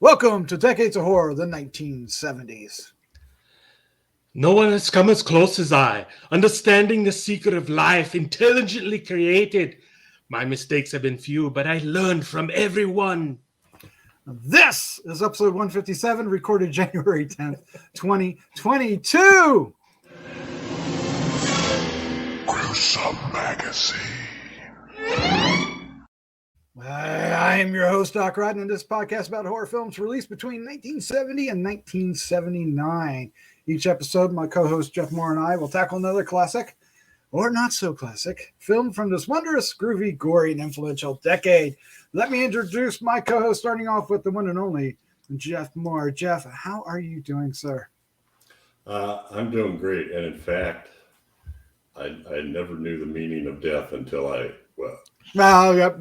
Welcome to Decades of Horror, the 1970s. No one has come as close as I, understanding the secret of life, intelligently created. My mistakes have been few, but I learned from everyone. This is episode 157, recorded January 10th, 2022. Gruesome Magazine. I am your host, Doc Rodden, and this podcast about horror films released between 1970 and 1979. Each episode, my co-host Jeff Mohr and I will tackle another classic, or not so classic, film from this wondrous, groovy, gory, and influential decade. Let me introduce my co-host, starting off with the one and only Jeff Mohr. Jeff, how are you doing, sir? I'm doing great, and in fact, I never knew the meaning of death until Yep.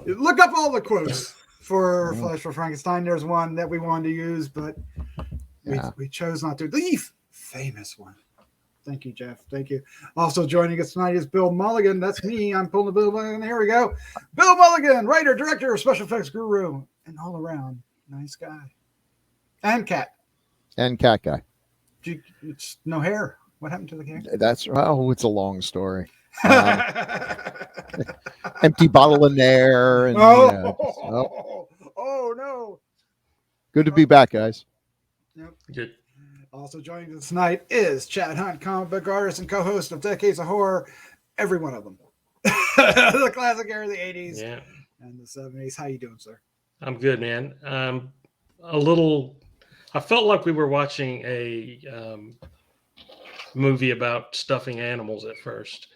Look up all the quotes for Flesh for Frankenstein. There's one that we wanted to use, but we chose not to. The famous one. Thank you, Jeff. Thank you. Also joining us tonight is Bill Mulligan. That's me. I'm pulling the Bill Mulligan. Here we go. Bill Mulligan, writer, director of special effects guru, and all around nice guy. And cat. And cat guy. It's no hair. What happened to the cat? It's a long story. Empty bottle in there. And, no. Good to be back, guys. Yep. Good. Also joining us tonight is Chad Hunt, comic book artist and co-host of Decades of Horror. Every one of them. The classic era of the 80s and the 70s. How you doing, sir? I'm good, man. I felt like we were watching a movie about stuffing animals at first.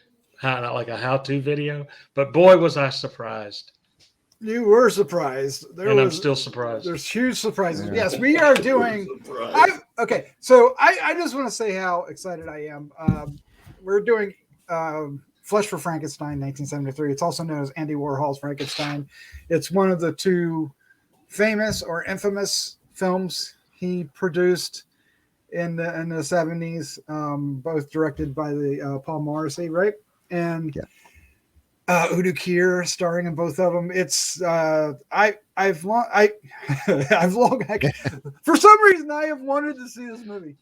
Not like a how-to video, but boy, was I surprised. You were surprised. I'm still surprised. There's huge surprises. Yeah. Yes, we are doing. So I just want to say how excited I am. We're doing Flesh for Frankenstein, 1973. It's also known as Andy Warhol's Frankenstein. It's one of the two famous or infamous films he produced in the 70s, both directed by the Paul Morrissey, right? And Udo Kier starring in both of them. It's I've long for some reason I have wanted to see this movie.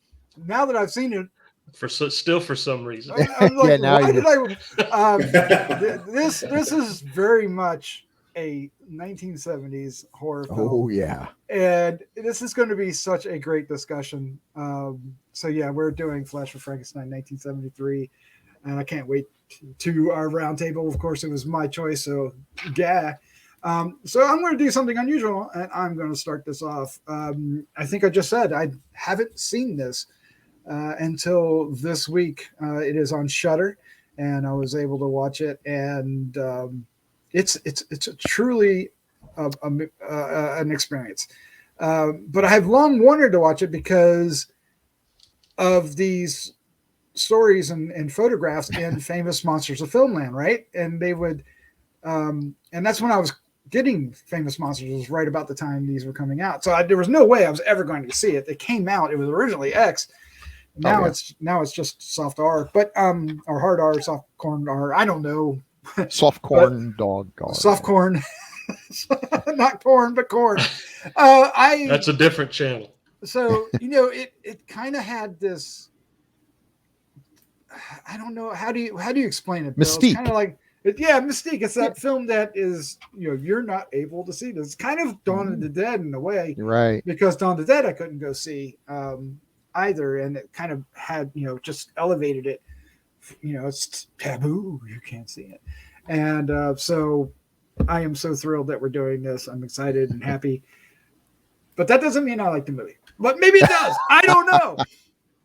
Now that I've seen it, for some reason, I'm like, why did I? This is very much a 1970s horror film. Oh yeah, and this is going to be such a great discussion. So yeah, we're doing Flesh for Frankenstein, 1973, and I can't wait to our roundtable. Of course, it was my choice, so so I'm going to do something unusual, and I'm going to start this off. I think I just said I haven't seen this until this week. It is on Shudder, and I was able to watch it, and it's a truly an experience. But I have long wanted to watch it because of these stories and photographs in Famous Monsters of Filmland, right? And they would, and that's when I was getting Famous Monsters, was right about the time these were coming out. So there was no way I was ever going to see it. It came out. It was originally X. Now it's just soft R, but or hard R, soft corn R. I don't know. Soft corn dog. Soft corn, not porn, but corn. That's a different channel. So it kind of had this. I don't know, how do you explain it, Bill? Mystique. It's kind of like Mystique. It's that film that is you're not able to see this. It's kind of Dawn of the Dead in a way, right? Because Dawn of the Dead I couldn't go see either, and it kind of had just elevated it. It's taboo, you can't see it, and so I am so thrilled that we're doing this. I'm excited and happy, but that doesn't mean I like the movie. But maybe it does. I don't know.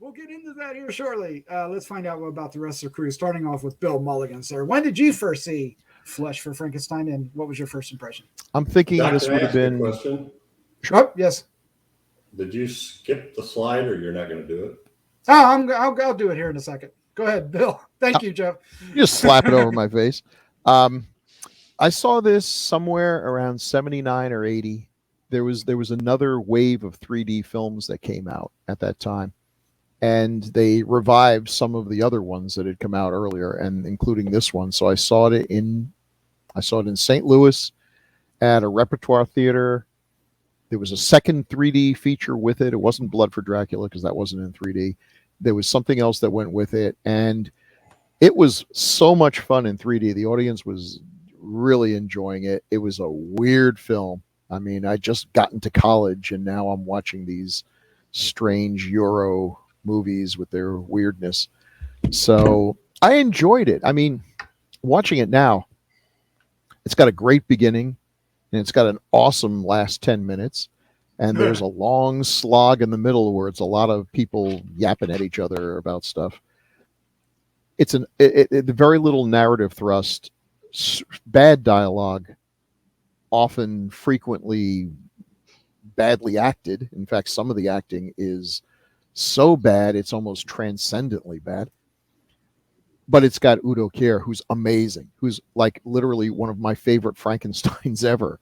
We'll get into that here shortly. Let's find out about the rest of the crew, starting off with Bill Mulligan, sir. When did you first see Flesh for Frankenstein, and what was your first impression? I'm thinking this would have been... Question? Oh, yes. Did you skip the slide, or you're not going to do it? I'll do it here in a second. Go ahead, Bill. Thank you, Jeff. You just slap it over my face. I saw this somewhere around 79 or 80. There was another wave of 3D films that came out at that time. And they revived some of the other ones that had come out earlier, and including this one. So I saw it in St. Louis at a repertoire theater There was a second 3D feature with it. It wasn't Blood for Dracula because that wasn't in 3D. There was something else that went with it, and it was so much fun in 3D. The audience was really enjoying it. It was a weird film. I mean, I just got into college, and now I'm watching these strange Euro movies with their weirdness. So I enjoyed it. I mean, watching it now, it's got a great beginning, and it's got an awesome last 10 minutes. And there's a long slog in the middle where it's a lot of people yapping at each other about stuff. It's very little narrative thrust, bad dialogue, often frequently badly acted. In fact, some of the acting is so bad it's almost transcendently bad. But it's got Udo Kier, who's amazing, who's like literally one of my favorite Frankensteins ever,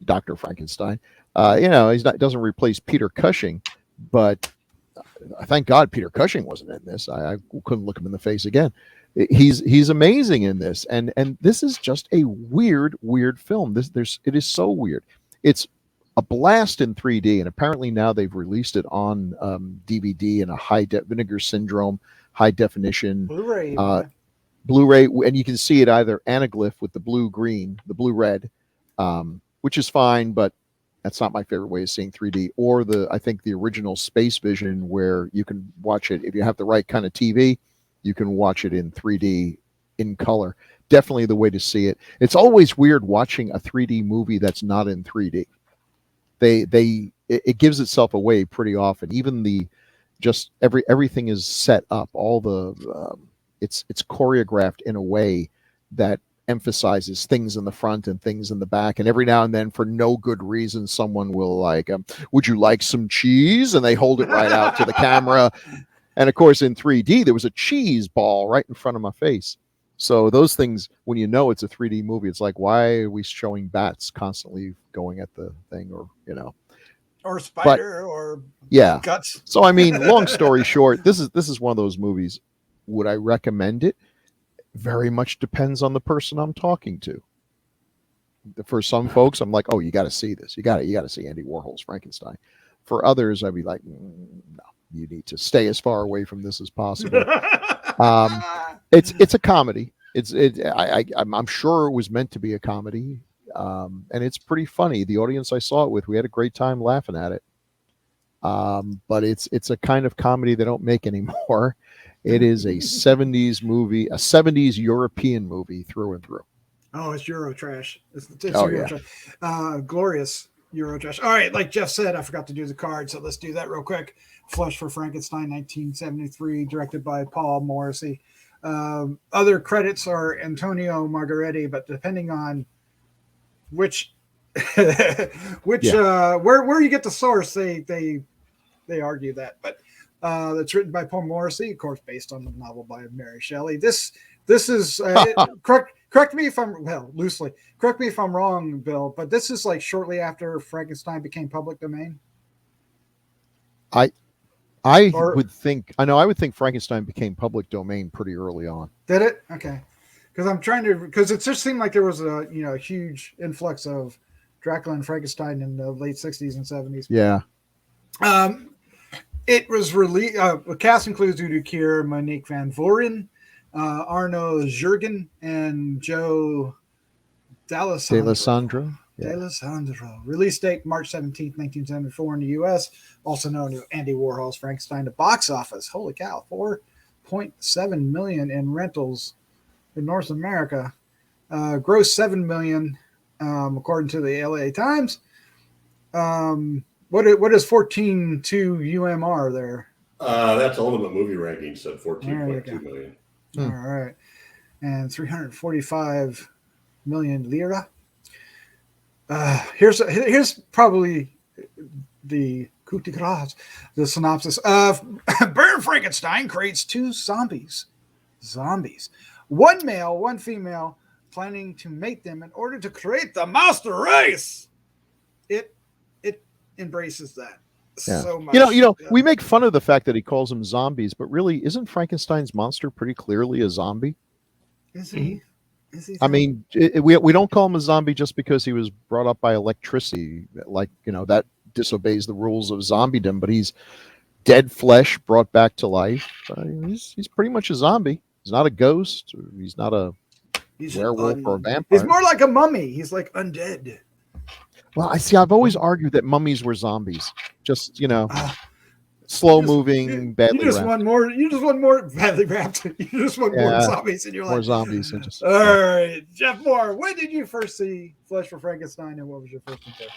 Dr. Frankenstein. You know, doesn't replace Peter Cushing, but thank God Peter Cushing wasn't in this. I couldn't look him in the face again. He's amazing in this, and this is just a weird film. It is so weird. It's a blast in 3D, and apparently now they've released it on DVD in a Vinegar Syndrome high definition Blu-ray, and you can see it either anaglyph with the blue-green, the blue-red, which is fine, but that's not my favorite way of seeing 3D, or I think the original Space Vision, where you can watch it if you have the right kind of TV, you can watch it in 3D in color. Definitely the way to see it. It's always weird watching a 3D movie that's not in 3D. It gives itself away pretty often. Even everything is set up. All the it's choreographed in a way that emphasizes things in the front and things in the back, and every now and then, for no good reason, someone will like, would you like some cheese? And they hold it right out to the camera. And of course, in 3D, there was a cheese ball right in front of my face. So those things, when you know it's a 3D movie, it's like, why are we showing bats constantly going at the thing, or or spider, or yeah, guts. So I mean, long story short, this is one of those movies. Would I recommend it? Very much depends on the person I'm talking to. For some folks, I'm like, oh, you got to see this. You got to see Andy Warhol's Frankenstein. For others, I'd be like, no, you need to stay as far away from this as possible. It's a comedy. I'm sure it was meant to be a comedy, and it's pretty funny. The audience I saw it with, we had a great time laughing at it. But it's a kind of comedy they don't make anymore. It is a 70s movie, a 70s European movie through and through. Oh, it's Euro trash. It's Euro trash. Glorious Euro trash. All right, like Jeff said, I forgot to do the card, so let's do that real quick. Flesh for Frankenstein, 1973, directed by Paul Morrissey. Other credits are Antonio Margheriti, but depending on which where you get the source, they argue that. But it's written by Paul Morrissey, of course, based on the novel by Mary Shelley. This is correct me if I'm loosely. Correct me if I'm wrong, Bill, but this is like shortly after Frankenstein became public domain. I would think Frankenstein became public domain pretty early on. Did it? Okay. Because it just seemed like there was a huge influx of Dracula and Frankenstein in the late 60s and 70s. Yeah. It was released. The cast includes Udo Kier, Monique Van Voren, Arno Jurgen, and Joe D'Alessandro. D'Alessandro. Release date March 17th, 1974 in the U.S. Also known as Andy Warhol's Frankenstein. The box office, holy cow, 4.7 million in rentals in North America. Gross 7 million, according to the LA Times. What is 14.2 UMR there? That's Ultimate Movie Rankings said 14.2 million. All right. And 345 million lira. Here's probably the coup de grace, the synopsis of Baron Frankenstein creates two zombies. One male, one female, planning to mate them in order to create the master race. It embraces that so much. We make fun of the fact that he calls them zombies, but really, isn't Frankenstein's monster pretty clearly a zombie? Is he? I mean, we don't call him a zombie just because he was brought up by electricity. Like, that disobeys the rules of zombiedom, but he's dead flesh brought back to life. He's pretty much a zombie. He's not a ghost. He's not a werewolf or a vampire. He's more like a mummy. He's like undead. Well, I've always argued that mummies were zombies. Just, slow moving, badly You just wrapped. want more. You just want more badly wrapped. You just want more zombies in your life. More zombies. All right, Jeff Mohr. When did you first see Flesh for Frankenstein, and what was your first impression?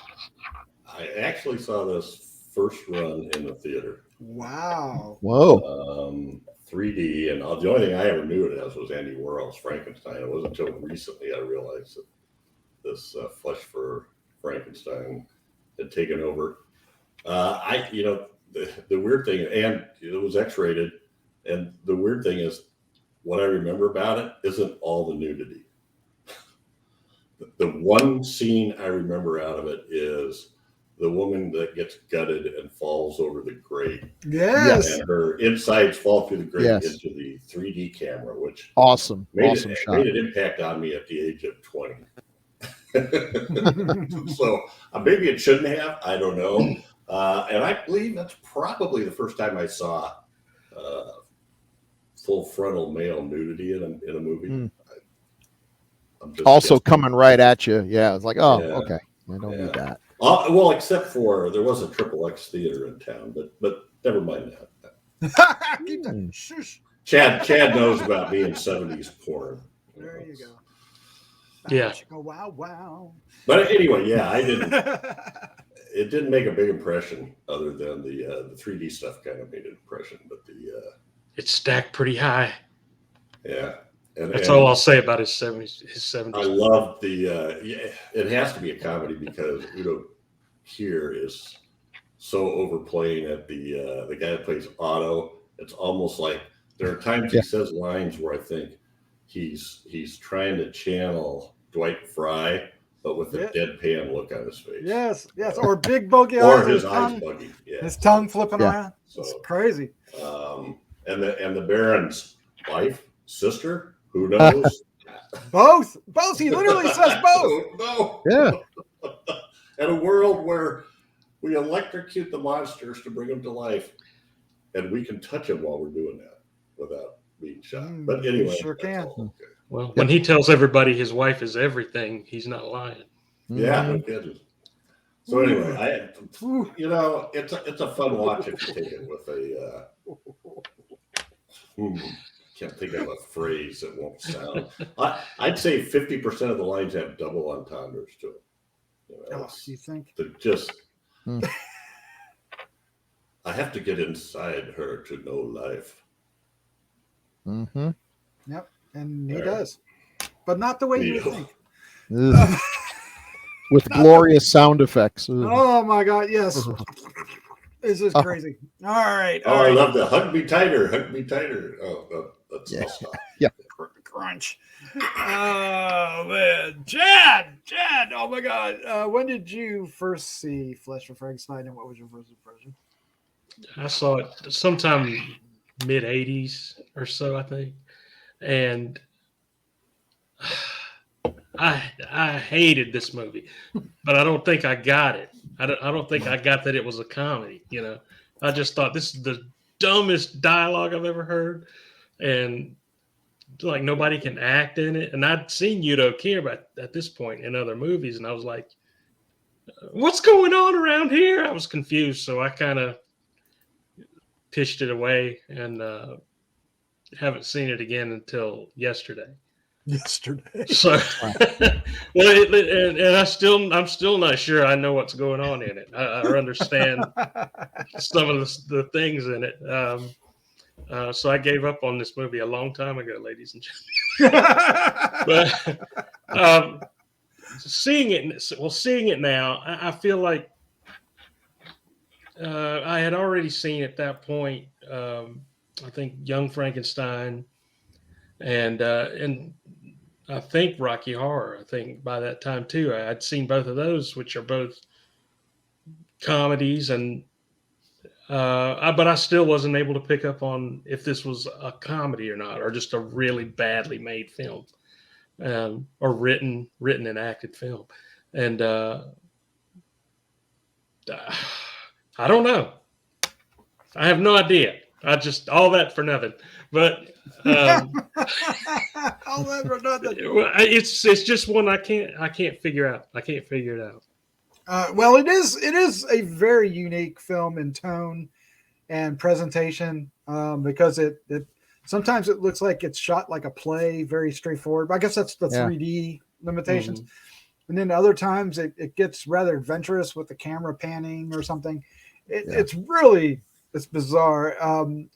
I actually saw this first run in the theater. Wow. Whoa. 3D, and the only thing I ever knew it as was Andy Warhol's Frankenstein. It wasn't until recently I realized that this Flesh for Frankenstein had taken over. The weird thing, and it was X-rated, and the weird thing is, what I remember about it isn't all the nudity. The one scene I remember out of it is the woman that gets gutted and falls over the grate. Yes. And her insides fall through the grate Yes. into the 3D camera, which Awesome made shot. made an impact on me at the age of 20. So maybe it shouldn't have. I don't know. And I believe that's probably the first time I saw full frontal male nudity in a movie. I'm just Also guessing. coming right at you. Yeah, it's like, oh, Yeah. okay. I don't need that. Well, except for there was a XXX theater in town, but never mind that. Keep that. Shush. Chad knows about me in 70s porn. There you go. Yeah. Wow, wow. But anyway, yeah, it didn't make a big impression other than the 3D stuff kind of made an impression, but It's stacked pretty high. yeah. That's all I'll say about his 70s. I love it has to be a comedy because Udo Kier is so overplaying at the guy that plays Otto. It's almost like there are times he says lines where I think he's trying to channel Dwight Fry, but with a deadpan look on his face. Yes. Or big bogey Or eyes. his eyes buggy. Yeah. His tongue flipping around. So, It's crazy. and the Baron's wife, sister, who knows? Both. He literally says both. No. Yeah. In a world where we electrocute the monsters to bring them to life, and we can touch them while we're doing that without being shot. But anyway, sure can. Okay. Well, when he tells everybody his wife is everything, he's not lying. Yeah, no kidding. So anyway, it's a fun watch if you take it with a. Can't think of a phrase that won't sound. I'd say 50% of the lines have double entendres to it. You think? They're just. I have to get inside her to know life. Mm-hmm. Yep, and he does, but not the way you would think. With glorious sound effects. Oh my God! Yes, this is crazy. All right. I love that. Hug me tighter. Oh, that's Yeah. Crunch. Oh man, Chad. Oh my God. When did you first see Flesh for Frankenstein, and what was your first impression? I saw it sometime mid 80s or so, I think. And I hated this movie, but I don't think I got it. I don't think I got that it was a comedy. I just thought this is the dumbest dialogue I've ever heard, and like nobody can act in it. And I'd seen Udo Kier at this point in other movies, and I was like, "What's going on around here?" I was confused, so I kind of pitched it away and haven't seen it again until yesterday. So, well, and I'm still not sure I know what's going on in it. I understand some of the things in it. So I gave up on this movie a long time ago, ladies and gentlemen. But seeing it now, I feel like I had already seen at that point. I think Young Frankenstein, and I think Rocky Horror. I think by that time too, I'd seen both of those, which are both comedies, and but I still wasn't able to pick up on if this was a comedy or not, or just a really badly made film, or written and acted film. And I don't know. I have no idea. I just all that for nothing. But All that for nothing. it's just one I can't figure out. I can't figure it out. Well, it is a very unique film in tone and presentation, because it sometimes it looks like it's shot like a play, very straightforward. I guess that's the 3D limitations. And then other times it gets rather adventurous with the camera panning or something. It's bizarre.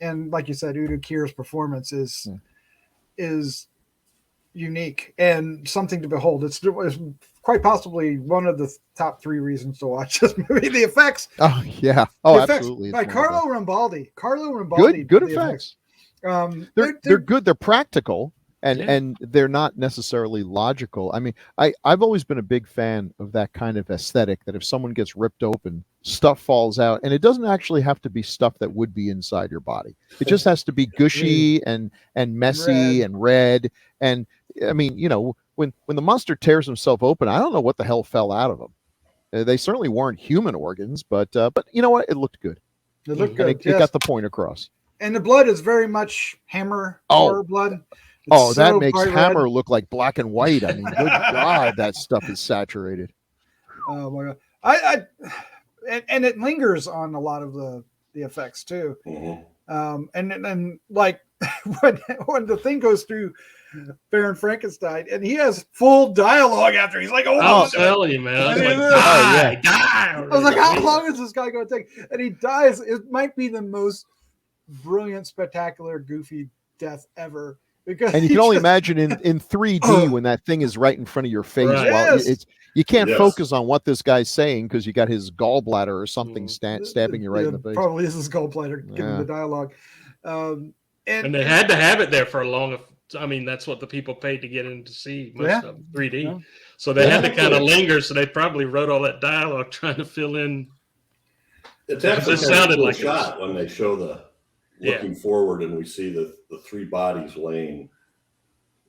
And like you said, Udo Kier's performance is unique and something to behold. It's quite possibly one of the top 3 reasons to watch this movie. The effects. Oh yeah. Oh, the effects absolutely. by Carlo Rambaldi. Good effects. They're good. They're practical. And they're not necessarily logical. I mean, I've always been a big fan of that kind of aesthetic, that if someone gets ripped open, stuff falls out. And it doesn't actually have to be stuff that would be inside your body. It just has to be gushy and messy and red. And I mean, when the monster tears himself open, I don't know what the hell fell out of him. They certainly weren't human organs, but you know what? It looked good. It looked good. It got the point across. And the blood is very much Hammer horror blood. That makes Hammer look like black and white. I mean, good God, that stuff is saturated. Oh my God! And it lingers on a lot of the effects too. Mm-hmm. And like when the thing goes through Baron Frankenstein, and he has full dialogue after. He's like, I'll tell you, man. I was like, die. I was like, how long is this guy going to take? And he dies. It might be the most brilliant, spectacular, goofy death ever. And you can only imagine in 3D when that thing is right in front of your face. Right. While you can't focus on what this guy's saying because you got his gallbladder or something stabbing you right in the face. Probably is his gallbladder giving the dialogue. And they had to have it there for a long. I mean, that's what the people paid to get in to see most of 3D. Yeah. So they had to kind of linger. So they probably wrote all that dialogue trying to fill in. It's actually sounded like a shot when they show the. Looking forward, and we see the 3 bodies laying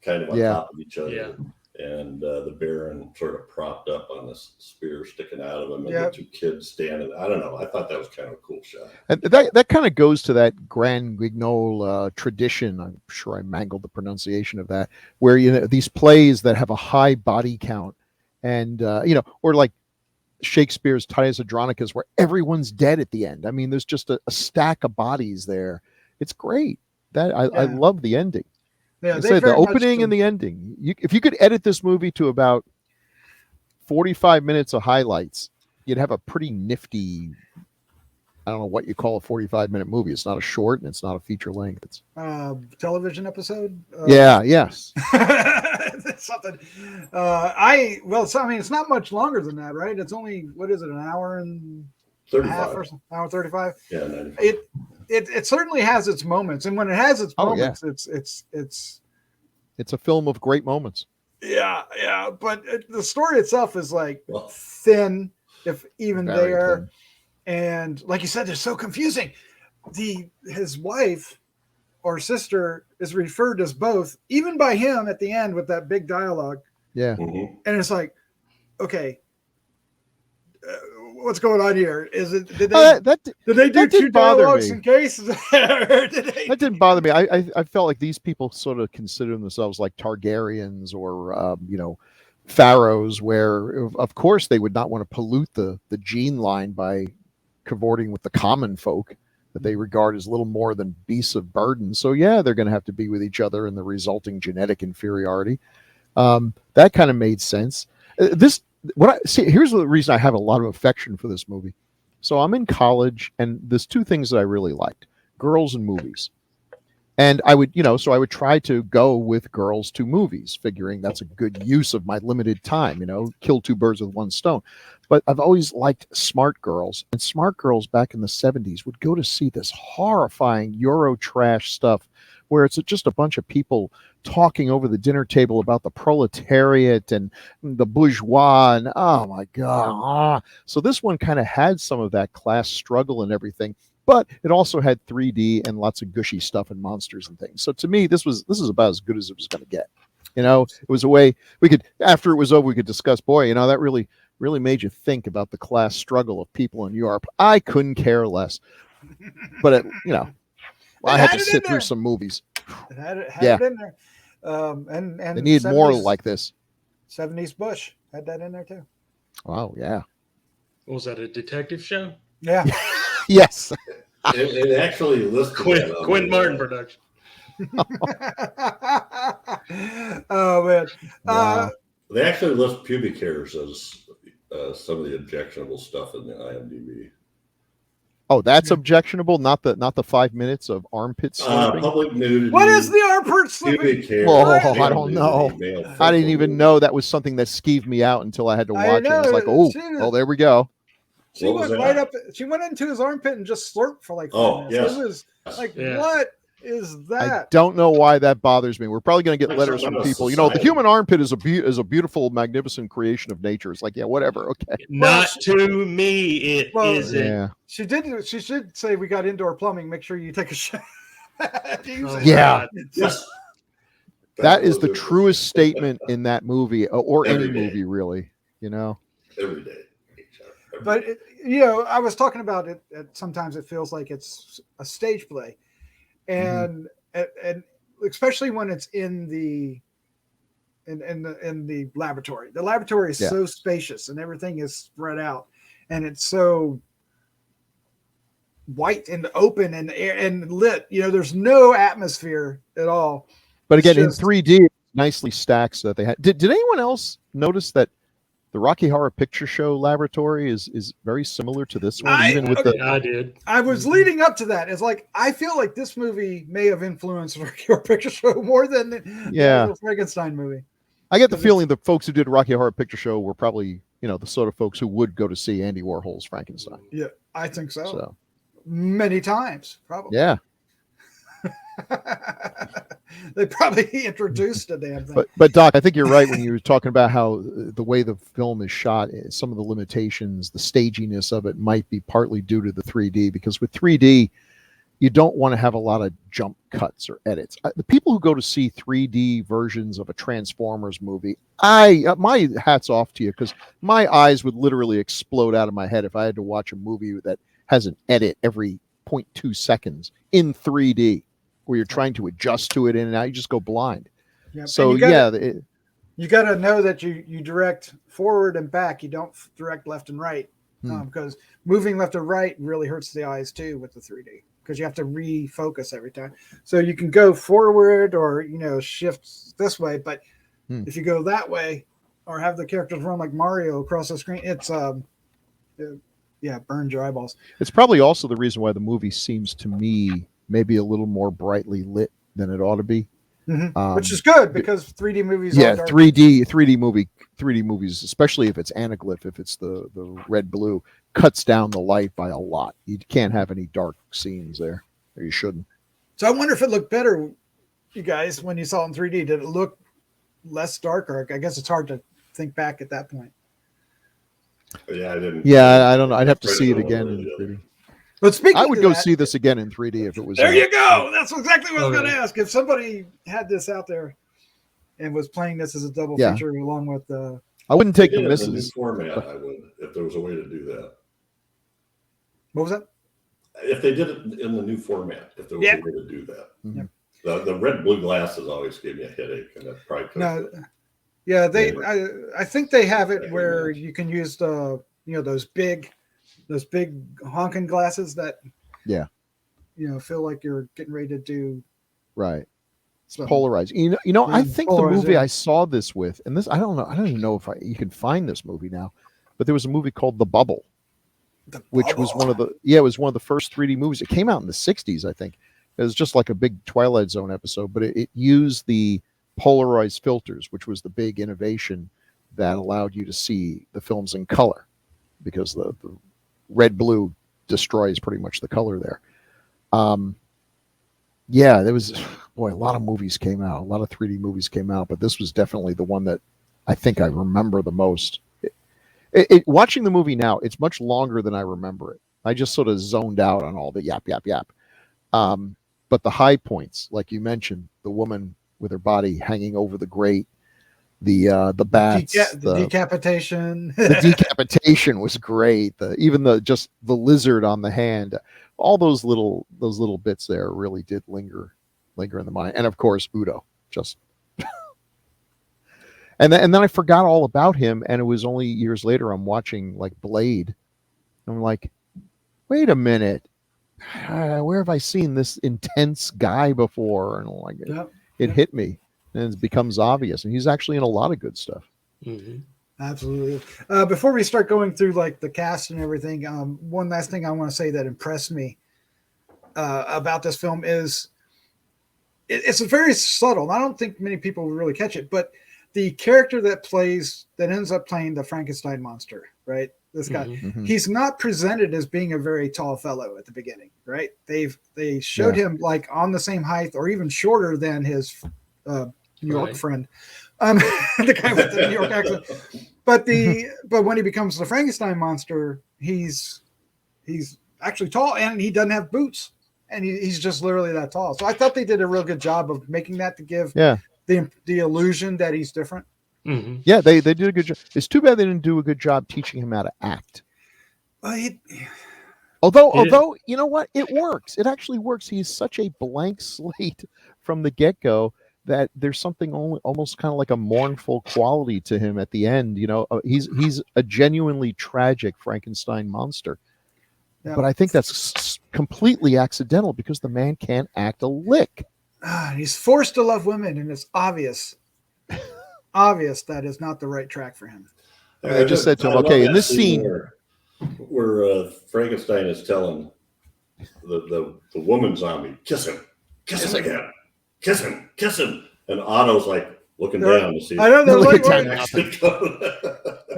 kind of on top of each other, and the Baron sort of propped up on this spear sticking out of him, and the 2 kids standing. I don't know. I thought that was kind of a cool shot. And that kind of goes to that Grand Guignol tradition. I'm sure I mangled the pronunciation of that, where these plays that have a high body count, and or like Shakespeare's Titus Andronicus, where everyone's dead at the end. I mean, there's just a stack of bodies there. It's great. I love the ending. Yeah, say the opening and the ending. If you could edit this movie to about 45 minutes of highlights, you'd have a pretty nifty. I don't know what you call a 45-minute movie. It's not a short and it's not a feature length. It's television episode. Yes. Something. I mean, it's not much longer than that, right? It's only, what is it, an hour and 35. a half or hour 35? Yeah, 95. It certainly has its moments, and when it has its moments, it's a film of great moments. Yeah. But the story itself is like thin, if even there. Thin. And like you said, they're so confusing. His wife or sister is referred as both, even by him at the end with that big dialogue. Yeah. Mm-hmm. And it's like, okay, what's going on here? Did they do 2 dialogues in case? That didn't bother me. I felt like these people sort of consider themselves like Targaryens or pharaohs, where of course they would not want to pollute the gene line by cavorting with the common folk that they regard as little more than beasts of burden. So they're going to have to be with each other in the resulting genetic inferiority. That kind of made sense. Here's the reason I have a lot of affection for this movie. So I'm in college, and there's 2 things that I really liked: girls and movies. And I would, so I would try to go with girls to movies, figuring that's a good use of my limited time, kill 2 birds with 1 stone. But I've always liked smart girls, and smart girls back in the 70s would go to see this horrifying Euro trash stuff where it's just a bunch of people talking over the dinner table about the proletariat and the bourgeois, and oh my God. So this one kind of had some of that class struggle and everything. But it also had 3D and lots of gushy stuff and monsters and things. So to me, this is about as good as it was going to get. It was a way we could, after it was over, we could discuss, boy, that really really made you think about the class struggle of people in Europe. I couldn't care less. But it, you know, I had to sit through some movies. It had it Yeah. in there. And They need 70s, more like this. 70s Bush had that in there too. Wow, yeah. What was that, a detective show? Yeah. Yes. It actually listed that on Quinn the, Martin production. Oh man. Wow. They actually list pubic hairs as some of the objectionable stuff in the IMDb. Oh, that's objectionable. Not the 5 minutes of armpit slurping. Public nudity. What is the armpit slipping? Pubic hair. Whoa, male I don't know. nudity, male I didn't frontal even nudity. know that was something that skeeved me out until I had to I watch it. I was like, know. oh, there we go. She What was went that? right up. She went into his armpit and just slurped for like 5 minutes. yes. It was like, Yeah. what is I that? don't know why that bothers me. We're probably going to get That's letters not from a people. You know, the society. human armpit is a beautiful, magnificent creation of nature. It's like, yeah, whatever. Okay. Not to me, it Well, isn't. Yeah. She did. She should say we got indoor plumbing. Make sure you take a shower. Oh, Yeah. God. Yes. That is was the it. truest statement in that movie, or any Every day. movie, really. You know. Every day. But you know, I was talking about it. Sometimes it feels like it's a stage play, and especially when it's in the laboratory. The laboratory is Yeah. so spacious and everything is spread out, and it's so white and open and lit. You know, there's no atmosphere at all. But It's again, just- in 3D, nicely stacked so that they had. Did anyone else notice that the Rocky Horror Picture Show laboratory is very similar to this one, even with the I did. I was leading up to that. It's like I feel like this movie may have influenced your picture show more than the Frankenstein movie. I get the But feeling the folks who did Rocky Horror Picture Show were probably, you know, the sort of folks who would go to see Andy Warhol's Frankenstein. Yeah, I think so. So Many times, probably. yeah. They probably introduced the damn thing. But Doc, I think you're right when you were talking about how the way the film is shot, some of the limitations, the staginess of it might be partly due to the 3D, because with 3D, you don't want to have a lot of jump cuts or edits. The people who go to see 3D versions of a Transformers movie, my hat's off to you, because my eyes would literally explode out of my head if I had to watch a movie that has an edit every 0.2 seconds in 3D, where you're trying to adjust to it in and out. You just go blind. Yep. So And you got to know that you direct forward and back. You don't direct left and right, because moving left or right really hurts the eyes too with the 3D, because you have to refocus every time. So you can go forward or, you know, shift this way, but if you go that way or have the characters run like Mario across the screen, it's burns your eyeballs. It's probably also the reason why the movie seems to me maybe a little more brightly lit than it ought to be. Which is good, because 3D movies are dark. 3D movies, especially if it's anaglyph, if it's the red blue, cuts down the light by a lot. You can't have any dark scenes there, or you shouldn't. So I wonder if it looked better, you guys, when you saw it in 3D. Did it look less darker? I guess it's hard to think back at that point. Yeah, I didn't. Yeah, I don't know. I'd have to see it again in 3D. But speaking, I would to go that, see this again in 3D if it was. There you go. That's exactly what I was Oh, going to yeah. ask. If somebody had this out there and was playing this as a double Yeah. feature along with I wouldn't They take did the it in the new misses. format. I would, if there was a way to do that. what was that? If they did it in the new format, if there was Yeah. a way to do that. Mhm. The red blue glasses always gave me a headache, and that probably could No, yeah, Yeah. I think they have it where you can use those big honking glasses that feel like you're getting ready to do Right. something. Polarized. I Yeah, think the polarized, movie yeah. I saw this with, and this I don't know, I don't even know if you can find this movie now, but there was a movie called The Bubble, which was one of the first 3D movies. It came out in the 60s, I think. It was just like a big Twilight Zone episode, but it used the polarized filters, which was the big innovation that allowed you to see the films in color, because the red blue destroys pretty much the color there. There was a lot of movies came out, a lot of 3D movies came out, but this was definitely the one that I think I remember the most. Watching the movie now, it's much longer than I remember it. I just sort of zoned out on all the yap. But the high points, like you mentioned, the woman with her body hanging over the grate, the bats, the decapitation. the decapitation was great. Even the lizard on the hand, all those little bits there really did linger in the mind. And of course, Udo just. And then I forgot all about him, and it was only years later I'm watching like Blade. And I'm like, wait a minute, where have I seen this intense guy before? And like it hit me, and it becomes obvious. And he's actually in a lot of good stuff. Mm-hmm. Absolutely. Before we start going through like the cast and everything, one last thing I want to say that impressed me about this film is it's very subtle. I don't think many people will really catch it, but the character that ends up playing the Frankenstein monster, right? This guy, he's not presented as being a very tall fellow at the beginning, right? They showed him like on the same height or even shorter than his New York friend, the guy with the New York accent. But when he becomes the Frankenstein monster, he's actually tall, and he doesn't have boots, and he's just literally that tall. So I thought they did a real good job of making that to give the illusion that he's different. Mm-hmm. Yeah, they did a good job. It's too bad they didn't do a good job teaching him how to act. Although you know what, it works. It actually works. He's such a blank slate from the get-go that there's something almost kind of like a mournful quality to him at the end. You know, he's a genuinely tragic Frankenstein monster. Yeah. But I think that's completely accidental because the man can't act a lick. He's forced to love women, and it's obvious that is not the right track for him. I just said to him, okay, in this scene where Frankenstein is telling the woman zombie, kiss him again, kiss him, and Otto's like looking down to see. I know they're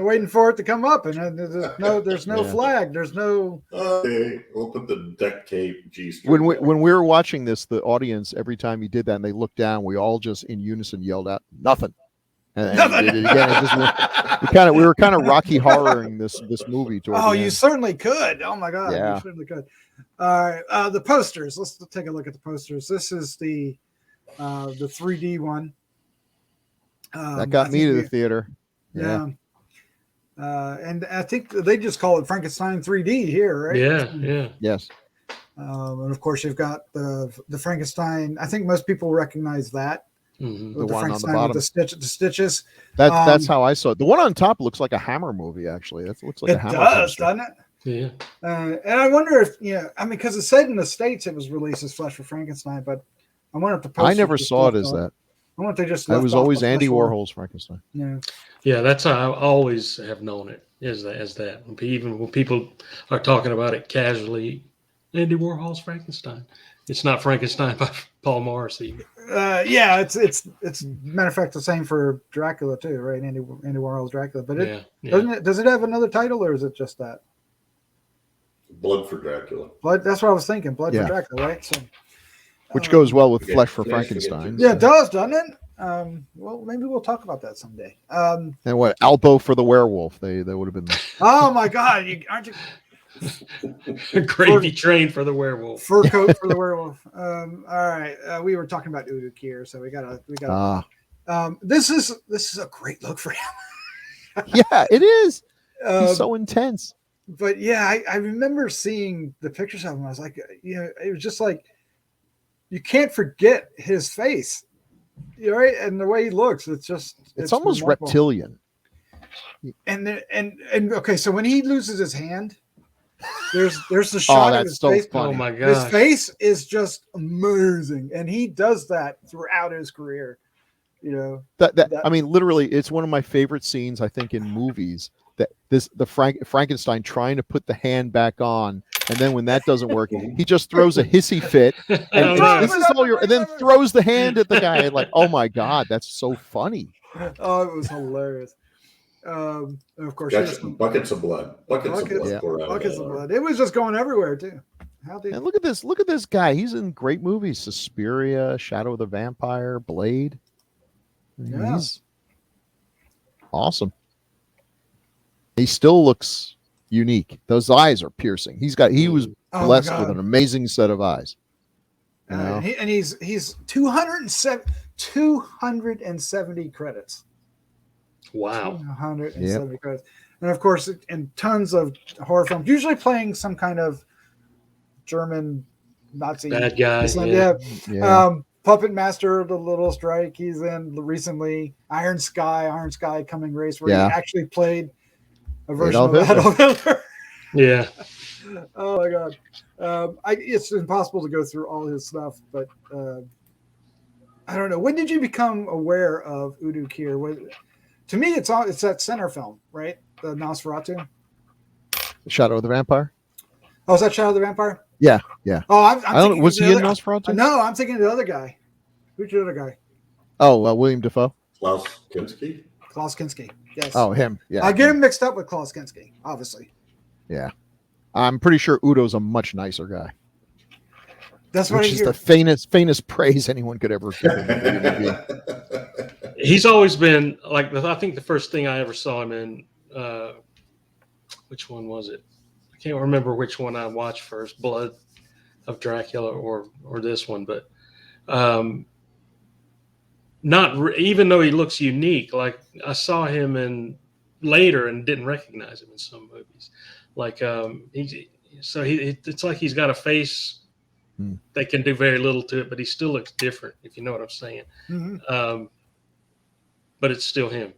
waiting for it to come up, and there's no flag, there's no. Okay, we'll put the duct tape When we were watching this, the audience, every time he did that and they looked down, we all just in unison yelled out, "Nothing." And he did it again. We were kind of Rocky Horroring this movie. You certainly could. Oh my God, you certainly could. All right, the posters. Let's take a look at the posters. This is the 3D one. That got me to the theater. Yeah. And I think they just call it Frankenstein 3D here, right? Yeah. Yes. And of course, you've got the Frankenstein. I think most people recognize that. Mm-hmm. The one on the bottom, the stitches. That's how I saw it. The one on top looks like a Hammer movie. Actually, that looks like a Hammer. It does, doesn't it? Yeah. And I wonder if because it said in the States it was released as Flesh for Frankenstein, but I wonder if the poster. I never saw it as that. I wonder if they just. It was always Andy Warhol's Frankenstein. Yeah, that's how I always have known it as that. Even when people are talking about it casually, Andy Warhol's Frankenstein. It's not Frankenstein by Paul Morrissey. It's matter of fact the same for Dracula too, right? Andy Warhol's Dracula, but does it have another title or is it just that? Blood for Dracula. Blood. That's what I was thinking. Blood for Dracula, right? So, which goes well with Flesh for Frankenstein. Yeah, it does, doesn't it? Well, maybe we'll talk about that someday. And what Alpo for the werewolf? They would have been. Oh my God! Aren't you? Gravy train for the werewolf. Fur coat for the werewolf. All right, we were talking about Udo Kier, so we got. This is a great look for him. Yeah, it is. He's so intense. But yeah, I remember seeing the pictures of him. I was like, it was just like you can't forget his face, right? And the way he looks, it's almost remarkable. Reptilian. And okay, so when he loses his hand. There's the shot of his face. Funny. Oh my God! His face is just amazing, and he does that throughout his career. I mean, literally, it's one of my favorite scenes. I think in movies that Frankenstein trying to put the hand back on, and then when that doesn't work, he just throws a hissy fit, and then throws the hand at the guy. And like, oh my God, that's so funny. Oh, it was hilarious. And of course, buckets of blood. Buckets of blood. It was just going everywhere too. And look at this! Look at this guy. He's in great movies: Suspiria, Shadow of the Vampire, Blade. He's awesome. He still looks unique. Those eyes are piercing. He was blessed with an amazing set of eyes. And he's 270 credits. Wow. 270 credits. And of course, in tons of horror films, usually playing some kind of German Nazi Bad guy. Yeah. Puppet Master, The Little Strike, he's in recently. Iron Sky Coming Race, where he actually played a version of Adolf Hitler. Yeah. Oh my God. It's impossible to go through all his stuff, but I don't know. When did you become aware of Udo Kier? To me, it's that center film, right? The Nosferatu. Shadow of the Vampire. Oh, is that Shadow of the Vampire? Yeah. Oh, I don't. Was he in Nosferatu? No, I'm thinking of the other guy. Who's the other guy? Oh, William Dafoe. Klaus Kinski. Klaus Kinski. Yes. Oh, him. Yeah. I get him mixed up with Klaus Kinski, obviously. Yeah. I'm pretty sure Udo's a much nicer guy. That's what which is the faintest praise anyone could ever give him. He's always been like, I think the first thing I ever saw him in, which one was it? I can't remember which one I watched first, Blood of Dracula or this one, but even though he looks unique, like I saw him in later and didn't recognize him in some movies. Like it's like he's got a face they can do very little to it, but he still looks different, if you know what I'm saying. Mm-hmm. But it's still him.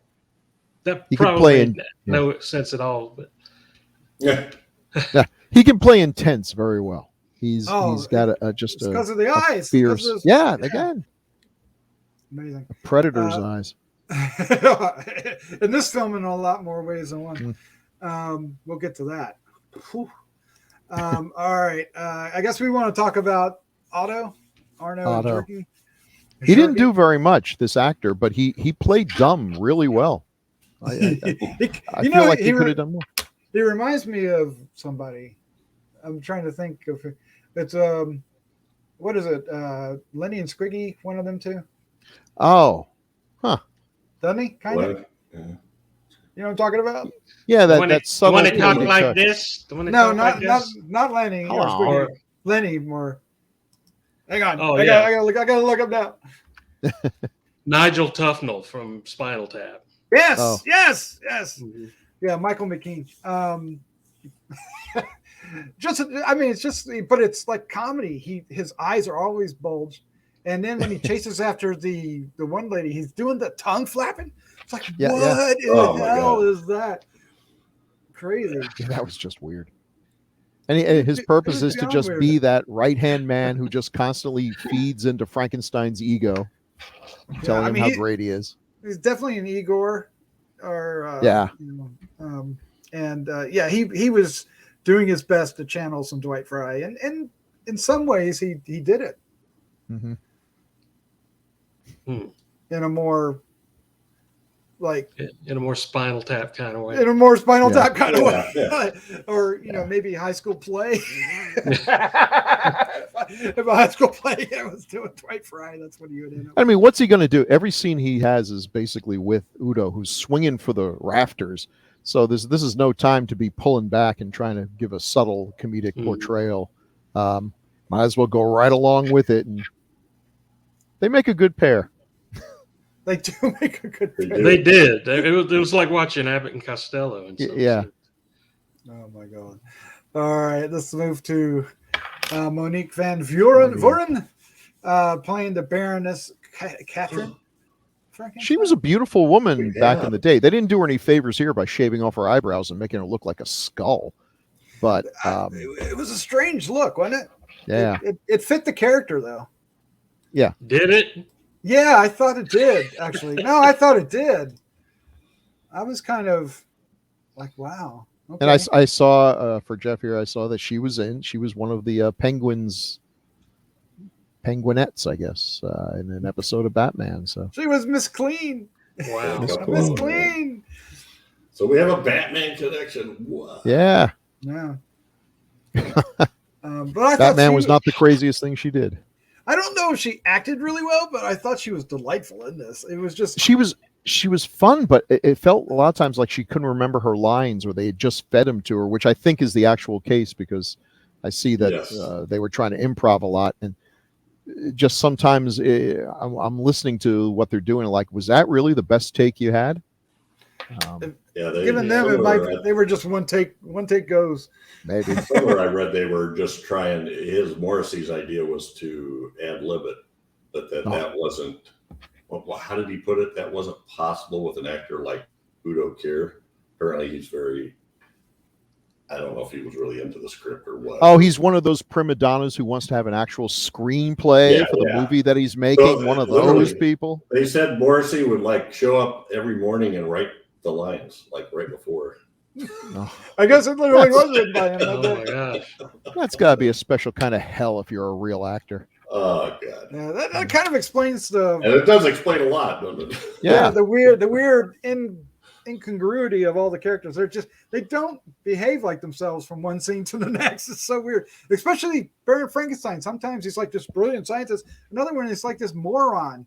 That he probably made no sense at all. But yeah, he can play intense very well. He's got just because of the eyes. Fierce. Again. Amazing. A predator's eyes. In this film, in a lot more ways than one. We'll get to that. All right. I guess we want to talk about Arno. He didn't do very much, this actor, but he played dumb really well. I feel like he could have done more. He reminds me of somebody. I'm trying to think of it. It's what is it? Lenny and Squiggy, one of them too. Oh, huh? Doesn't he? Kind of. Yeah. You know what I'm talking about? Yeah, that's subtle. Want to talk like this? No, not Lenny. Or Lenny more. Hang on. Oh, I gotta look up now. Nigel Tufnell from Spinal Tap. Yes, yes. Mm-hmm. Yeah, Michael McKean. But it's like comedy. His eyes are always bulged, and then when he chases after the one lady, he's doing the tongue flapping. It's like, what in the hell is that? Crazy. Yeah, that was just weird. And his purpose is to just be that right-hand man who just constantly feeds into Frankenstein's ego, telling him how great he is. He's definitely an Igor. He was doing his best to channel some Dwight Fry, and in some ways he did it. Mm-hmm. In a more Spinal Tap kind of way. In a more Spinal Tap kind of way. Yeah. Or maybe High School Play. If a High School Play was doing Dwight Fry, that's what he would end up. I mean, what's he going to do? Every scene he has is basically with Udo, who's swinging for the rafters. So this is no time to be pulling back and trying to give a subtle comedic portrayal. Might as well go right along with it, and they make a good pair. They do make a good pair. They did. It was like watching Abbott and Costello. Yeah. Oh my God. All right, let's move to Monique Van Vuren playing the Baroness Catherine. She was a beautiful woman back in the day. They didn't do her any favors here by shaving off her eyebrows and making her look like a skull. But it was a strange look, wasn't it? Yeah. It fit the character, though. Yeah. Did it? Yeah, I thought it did, actually. No, I thought it did. I was kind of like, wow. Okay. And I saw, for Jeff here, I saw that she was one of the Penguinettes, I guess, in an episode of Batman. So she was Miss Clean. Wow. Miss Clean. So we have a Batman connection. Wow. Yeah. Yeah. But I Batman was not the craziest thing she did. I don't know if she acted really well, but I thought she was delightful in this. It was just she was fun, but it felt a lot of times like she couldn't remember her lines, or they had just fed them to her, which I think is the actual case, because I see that they were trying to improv a lot, and just sometimes I'm listening to what they're doing. Like, was that really the best take you had? Yeah, Given them, they were just one take goes. Maybe. Somewhere I read they were just trying. Morrissey's idea was to ad lib it, but that wasn't. Well, how did he put it? That wasn't possible with an actor like Udo Kier. Apparently, he's very. I don't know if he was really into the script or what. Oh, he's one of those prima donnas who wants to have an actual screenplay for the movie that he's making. So, one of those people. They said Morrissey would show up every morning and write the lines right before. I guess it literally was written by him. Oh my gosh, that's got to be a special kind of hell if you're a real actor. Oh god. Yeah, that kind of explains and it does explain a lot, doesn't it? Yeah, the weird incongruity of all the characters. They don't behave like themselves from one scene to the next. It's so weird. Especially Frankenstein. Sometimes he's like this brilliant scientist. Another one is like this moron.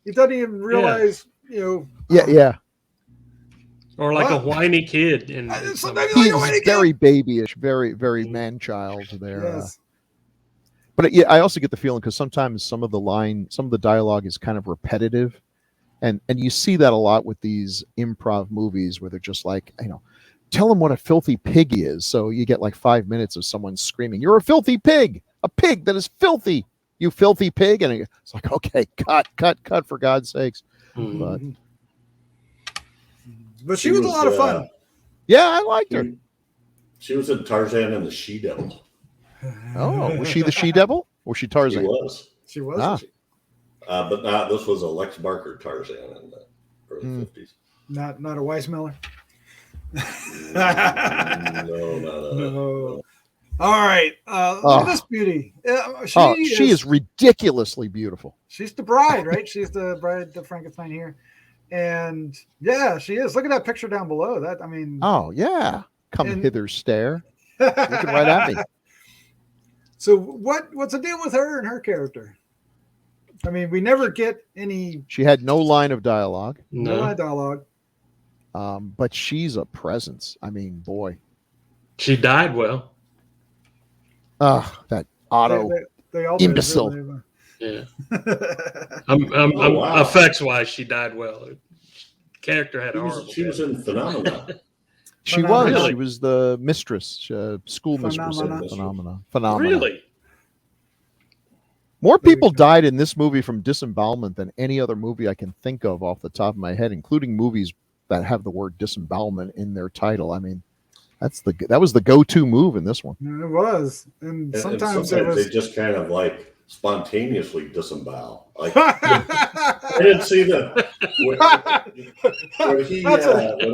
He doesn't even realize, Yeah. Or like a whiny kid. He's very babyish, very, very man-child there. Yes. But yeah, I also get the feeling because sometimes some of the dialogue is kind of repetitive. And you see that a lot with these improv movies where they're just like, tell him what a filthy pig he is. So you get like 5 minutes of someone screaming, "You're a filthy pig, a pig that is filthy, you filthy pig." And it's like, okay, cut for God's sakes. Mm-hmm. But she was a lot of fun. Yeah, I liked her. She was in Tarzan and the She-Devil. Oh, was she the She-Devil? Or was she Tarzan? She was. But this was a Lex Barker Tarzan in the early 50s. Not a Weissmiller. No. All right. Look at this beauty. She is ridiculously beautiful. She's the bride, right? She's the bride of Frankenstein here. And yeah, she is. Look at that picture down below. Oh, yeah. Come hither, stare. Looking right at me. So what's the deal with her and her character? I mean, we never get any. She had no line of dialogue. No line of dialogue. But she's a presence. I mean, boy. She died well. That Otto they all imbecile. Yeah. Effects wise, she died well. Character had horrible. She was in Phenomena. She was. Really? She was the mistress, school mistress in Phenomena. Really? More people died in this movie from disembowelment than any other movie I can think of off the top of my head, including movies that have the word disembowelment in their title. I mean, that was the go-to move in this one. It was, and sometimes they just kind of spontaneously disembowel. I didn't see when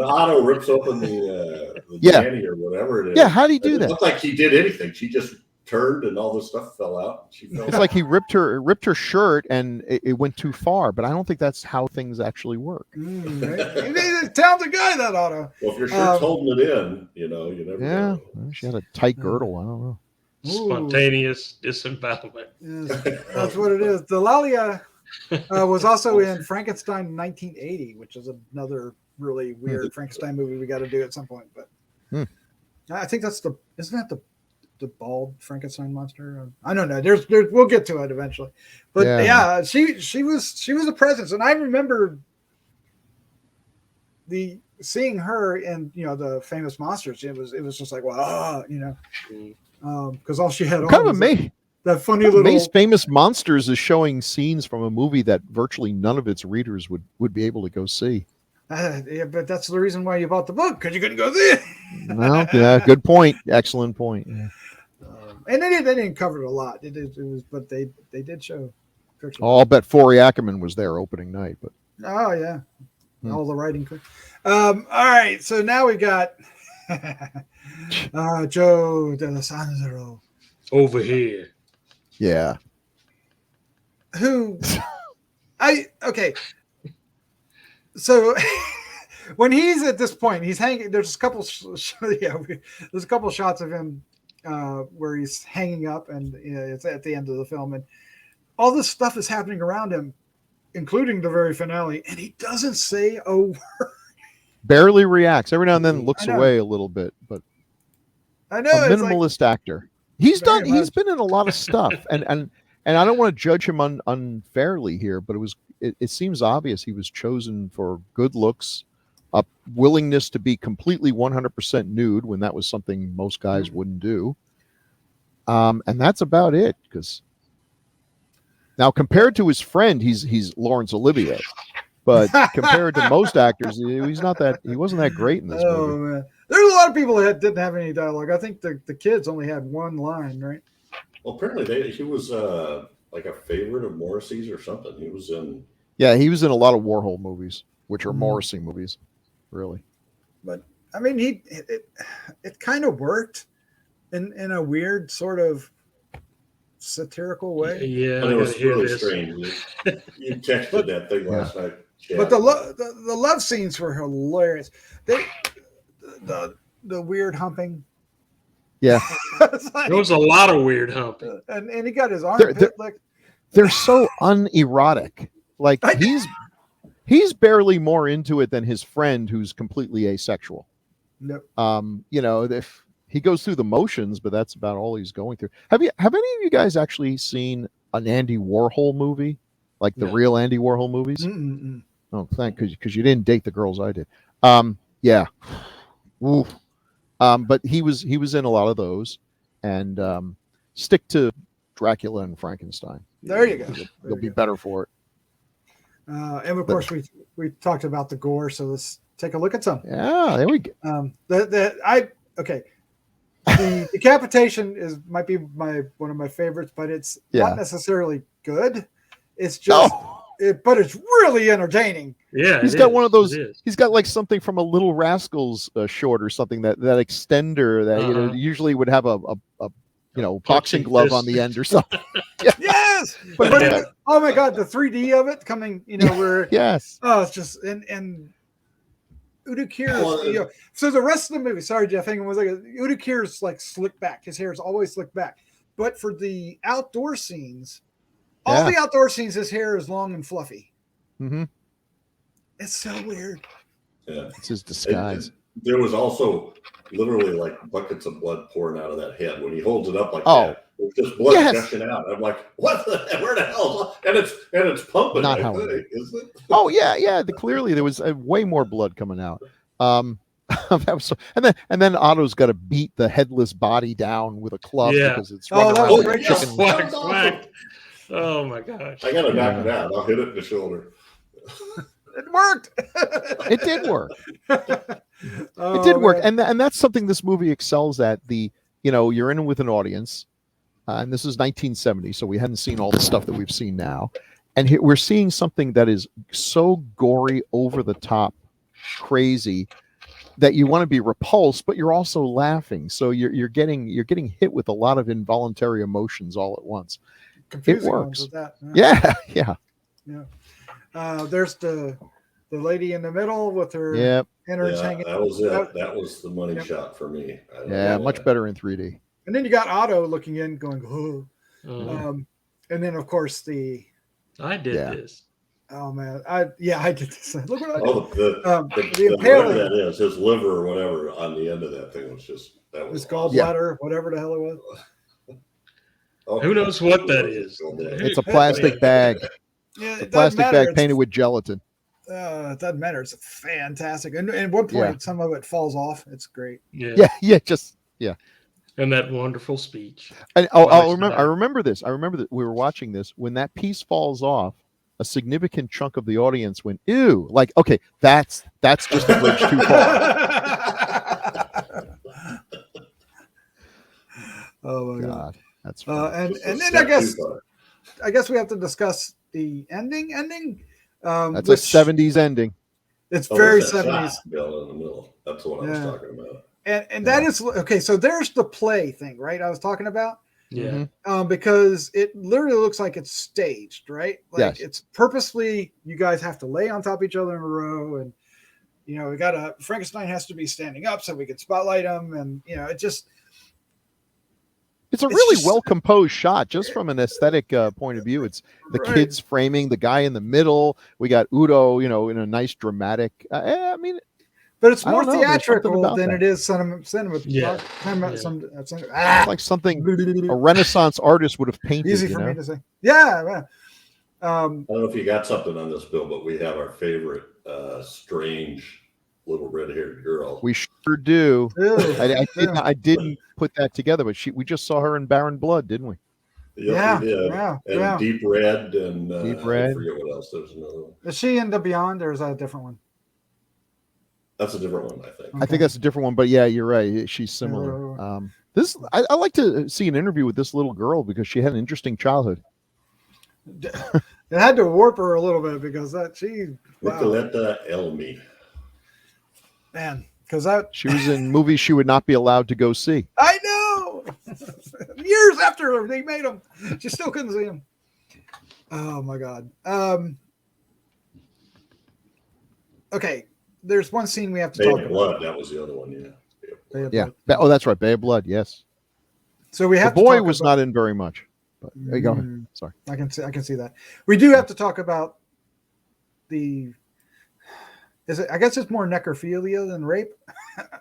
Otto rips open the Danny or whatever it is. Yeah, how did he do that? It looked like he did anything. She just turned and all this stuff fell out. It's like he ripped her shirt and it went too far, but I don't think that's how things actually work. He's a talented guy, that Otto. Well, if your shirt's holding it in, you never know. Well, she had a tight girdle. I don't know. Spontaneous disembowelment. Yes, that's what it is. Delalia was also in Frankenstein 1980, which is another really weird Frankenstein movie we got to do at some point. But I think isn't that the bald Frankenstein monster? I don't know. There's we'll get to it eventually. But yeah, she was a presence, and I remember seeing her in the Famous Monsters. It was just like, wow, because all she had on was that funny little Famous Monsters is showing scenes from a movie that virtually none of its readers would be able to go see. Yeah, but that's the reason why you bought the book, because you couldn't go see it. Well, yeah, good point. Excellent point. Yeah. And they didn't cover it a lot. It was, but they did show. I'll bet Forey Ackerman was there opening night, but oh yeah, all the writing. All right, so now we got Joe D'Alessandro over here. Yeah. Who? So when he's at this point, he's hanging. There's a couple. There's a couple shots of him where he's hanging up, and it's at the end of the film, and all this stuff is happening around him, including the very finale, and he doesn't say a word. Barely reacts. Every now and then looks away a little bit, but I know a minimalist actor. He's been in a lot of stuff, and I don't want to judge him unfairly here, but it seems obvious he was chosen for good looks, a willingness to be completely 100% nude when that was something most guys wouldn't do. And that's about it. Because now, compared to his friend, he's Laurence Olivier, but compared to most actors, he wasn't that great in this movie. Man, there's a lot of people that didn't have any dialogue. I think the kids only had one line, right? Well, apparently he was like a favorite of Morrissey's or something. He was in. Yeah, he was in a lot of Warhol movies, which are Morrissey movies, really. But I mean, it kind of worked in a weird sort of satirical way. Yeah, But it was really strange. You texted that thing last night. Yeah. But the love scenes were hilarious. The weird humping. Yeah, there was a lot of weird humping, and he got his armpit licked. They're so unerotic. Like he's barely more into it than his friend, who's completely asexual. Nope. If he goes through the motions, but that's about all he's going through. Have any of you guys actually seen an Andy Warhol movie, like the real Andy Warhol movies? Mm-mm. Oh, because you didn't date the girls I did. Yeah. Ooh. But he was in a lot of those, and stick to Dracula and Frankenstein. There you go. You'll be better for it. And of course, we talked about the gore, so let's take a look at some. Yeah, there we go. The decapitation might be one of my favorites, but it's not necessarily good. It's just, but it's really entertaining. Yeah, he's got one of those. He's got like something from a Little Rascals short or something that extender that usually would have a boxing glove on the end or something. Yes, but oh my god, the 3D of it coming, where yes. Oh, it's just and Udo Kier's, so the rest of the movie, sorry Jeff, hang on one second. Udo Kier's like slicked back. His hair is always slicked back. But for the outdoor scenes, all the outdoor scenes, his hair is long and fluffy. Mm-hmm. It's so weird. Yeah. It's his disguise. There was also literally like buckets of blood pouring out of that head when he holds it up like that. It's just blood gushing out. I'm like, what? Where the hell? And it's pumping. Not how it is, isn't it? Oh yeah. Clearly there was way more blood coming out. And then Otto's got to beat the headless body down with a club because it's running around like chicken. Whack. Oh my gosh! I gotta knock it out. I'll hit it in the shoulder. It worked. It did work. It did work, and that's something this movie excels at. You're in with an audience, and this is 1970, so we hadn't seen all the stuff that we've seen now, and we're seeing something that is so gory, over the top, crazy, that you want to be repulsed, but you're also laughing. So you're getting hit with a lot of involuntary emotions all at once. Confusing it works. With that. Yeah. There's the lady in the middle with her innards hanging. That was it. That was the money shot for me. Much better in 3D. And then you got Otto looking in, going, "Oh," and then of course I did this. Oh man, I did this. Look what I did. The impaling, that is his liver or whatever on the end of that thing was just his gallbladder, whatever the hell it was. Who knows what that is? It's a plastic bag. Yeah, it's a plastic bag painted with gelatin. It doesn't matter. It's fantastic. And at one point, some of it falls off. It's great. Yeah. And that wonderful speech. And I remember this. I remember that we were watching this when that piece falls off. A significant chunk of the audience went, "Ew!" Like, okay, that's just a bridge too far. Oh my god, that's and then I guess we have to discuss the ending. That's a 70s ending. It's very 70s. Bill in the middle. That's what I was talking about. And that is okay. So there's the play thing, right? I was talking about. Yeah. Because it literally looks like it's staged, right? Like it's purposely. You guys have to lay on top of each other in a row, and we got Frankenstein has to be standing up so we can spotlight him, and it's a really well composed shot, just from an aesthetic point of view. It's the kids framing the guy in the middle. We got Udo, in a nice dramatic. But it's more theatrical than it is cinema. Yeah. Like something a Renaissance artist would have painted. Easy for me to say. Yeah. Man. I don't know if you got something on this, Bill, but we have our favorite strange little red-haired girl. We sure do. Ew. I didn't put that together, but we just saw her in Barren Blood, didn't we? Yep, we did. Yeah, And yeah. Deep Red, and Deep I Red. forget what else. There's another one. Is she in the Beyond, or is that a different one? That's a different one, I think. I think that's a different one, but yeah, you're right. She's similar. I like to see an interview with this little girl because she had an interesting childhood. It had to warp her a little bit because wow, Nicoletta Elmi. man, because that She was in movies she would not be allowed to go see. I know. Years after they made them, she still couldn't see them. Oh my god. Okay, there's one scene we have to Bay talk of about. Blood, that was the other one, yeah. Bay of Yeah. Blood. Oh, that's right. Bay of Blood. Yes. So we The have to boy talk was about, not in very much. But go ahead. Sorry. I can see that. We do have to talk about I guess it's more necrophilia than rape,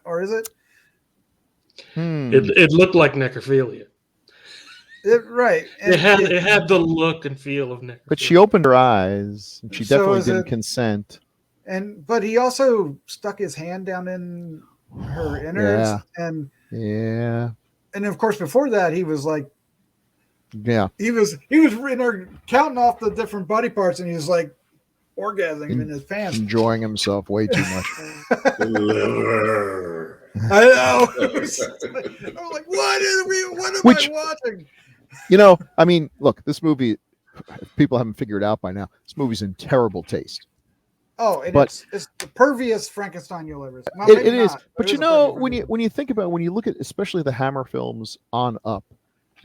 or is it? It looked like necrophilia. Right. And It had the look and feel of necrophilia. But she opened her eyes, and she So definitely is didn't it- consent. but he also stuck his hand down in her innards, Yeah. and of course before that he was like Yeah. he was in there counting off the different body parts, and he was like orgasming in his pants. Enjoying himself way too much. Liver. I know. I was like, what am I watching? I mean, look, this movie, if people haven't figured it out by now, this movie's in terrible taste. Oh, and But- it's the perviest Frankenstein you'll ever see. Well, It maybe is. not, But it you is a know, pervy when you think about, when you look at especially the Hammer films on up,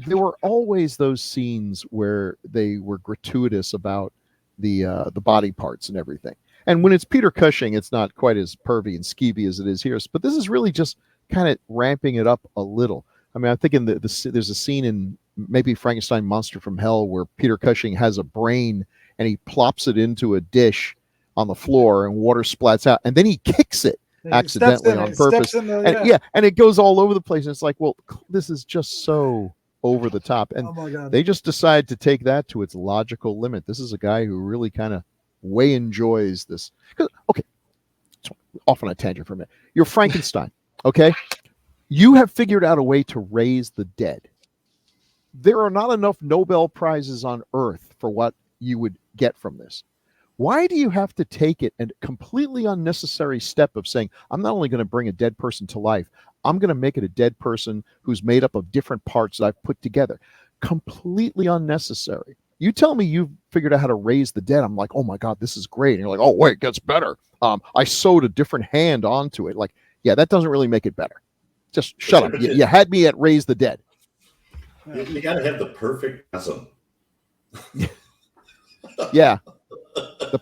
there were always those scenes where they were gratuitous about the body parts and everything. And when it's Peter Cushing, it's not quite as pervy and skeevy as it is here. But this is really just kind of ramping it up a little. I mean, I'm thinking that there's a scene in maybe Frankenstein Monster from Hell where Peter Cushing has a brain and he plops it into a dish on the floor and water splats out, and then he kicks it He accidentally steps in, on he purpose. steps in the- And and it goes all over the place. And it's like, well, this is just so over the top. And Oh my god. they just decide to take that to its logical limit. This is a guy who really kind of way enjoys this. Okay, off on a tangent for a minute. You're Frankenstein, okay? You have figured out a way to raise the dead. There are not enough Nobel Prizes on Earth for what you would get from this. Why do you have to take it a completely unnecessary step of saying, I'm not only going to bring a dead person to life, I'm going to make it a dead person who's made up of different parts that I've put together. Completely unnecessary. You tell me you've figured out how to raise the dead. I'm like, oh my God, this is great. And you're like, oh, wait, it gets better. I sewed a different hand onto it. Like, yeah, that doesn't really make it better. Just shut up. You had me at raise the dead. You got to have the perfect awesome. Yeah. The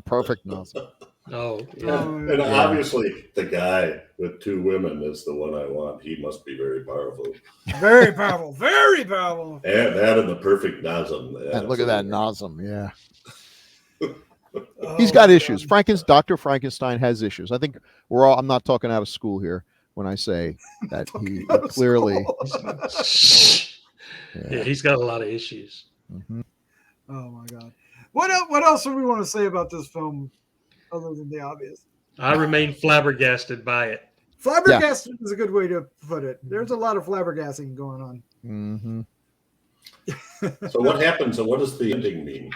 perfect nozzle. Oh, Yeah. And obviously, the guy with two women is the one I want. He must be very powerful. Very powerful. Very powerful. And that and the perfect Nazem. And look at that Nazem. Yeah. Oh, He's got my issues. God. Dr. Frankenstein has issues. I think I'm not talking out of school here when I say that he Out of clearly. school. yeah, he's got a lot of issues. Mhm. Oh my god. What else do we want to say about this film other than the obvious? I remain flabbergasted by it. Flabbergasted is a good way to put it. There's a lot of flabbergasting going on. Mhm. So what happens? So what does the ending mean?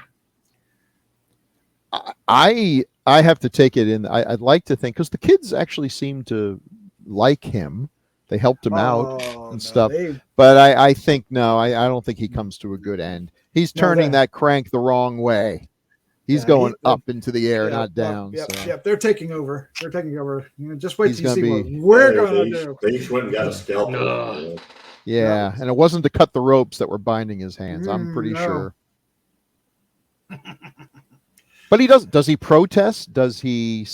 I have to take it in. I'd like to think because the kids actually seem to like him. They helped him out Oh, and stuff. they- But I think no, I don't think he comes to a good end. He's No, turning that- that crank the wrong way. He's Yeah, going he- up into the air, Yep, not down. Yep, so. yep, they're taking over. They're taking over. You know, just wait He's till you see gonna what be- we're They- going to they- do. They each went and got a scalpel. No. you know. Yeah, and it wasn't to cut the ropes that were binding his hands. I'm pretty No. sure. But he does. Does he protest? Does he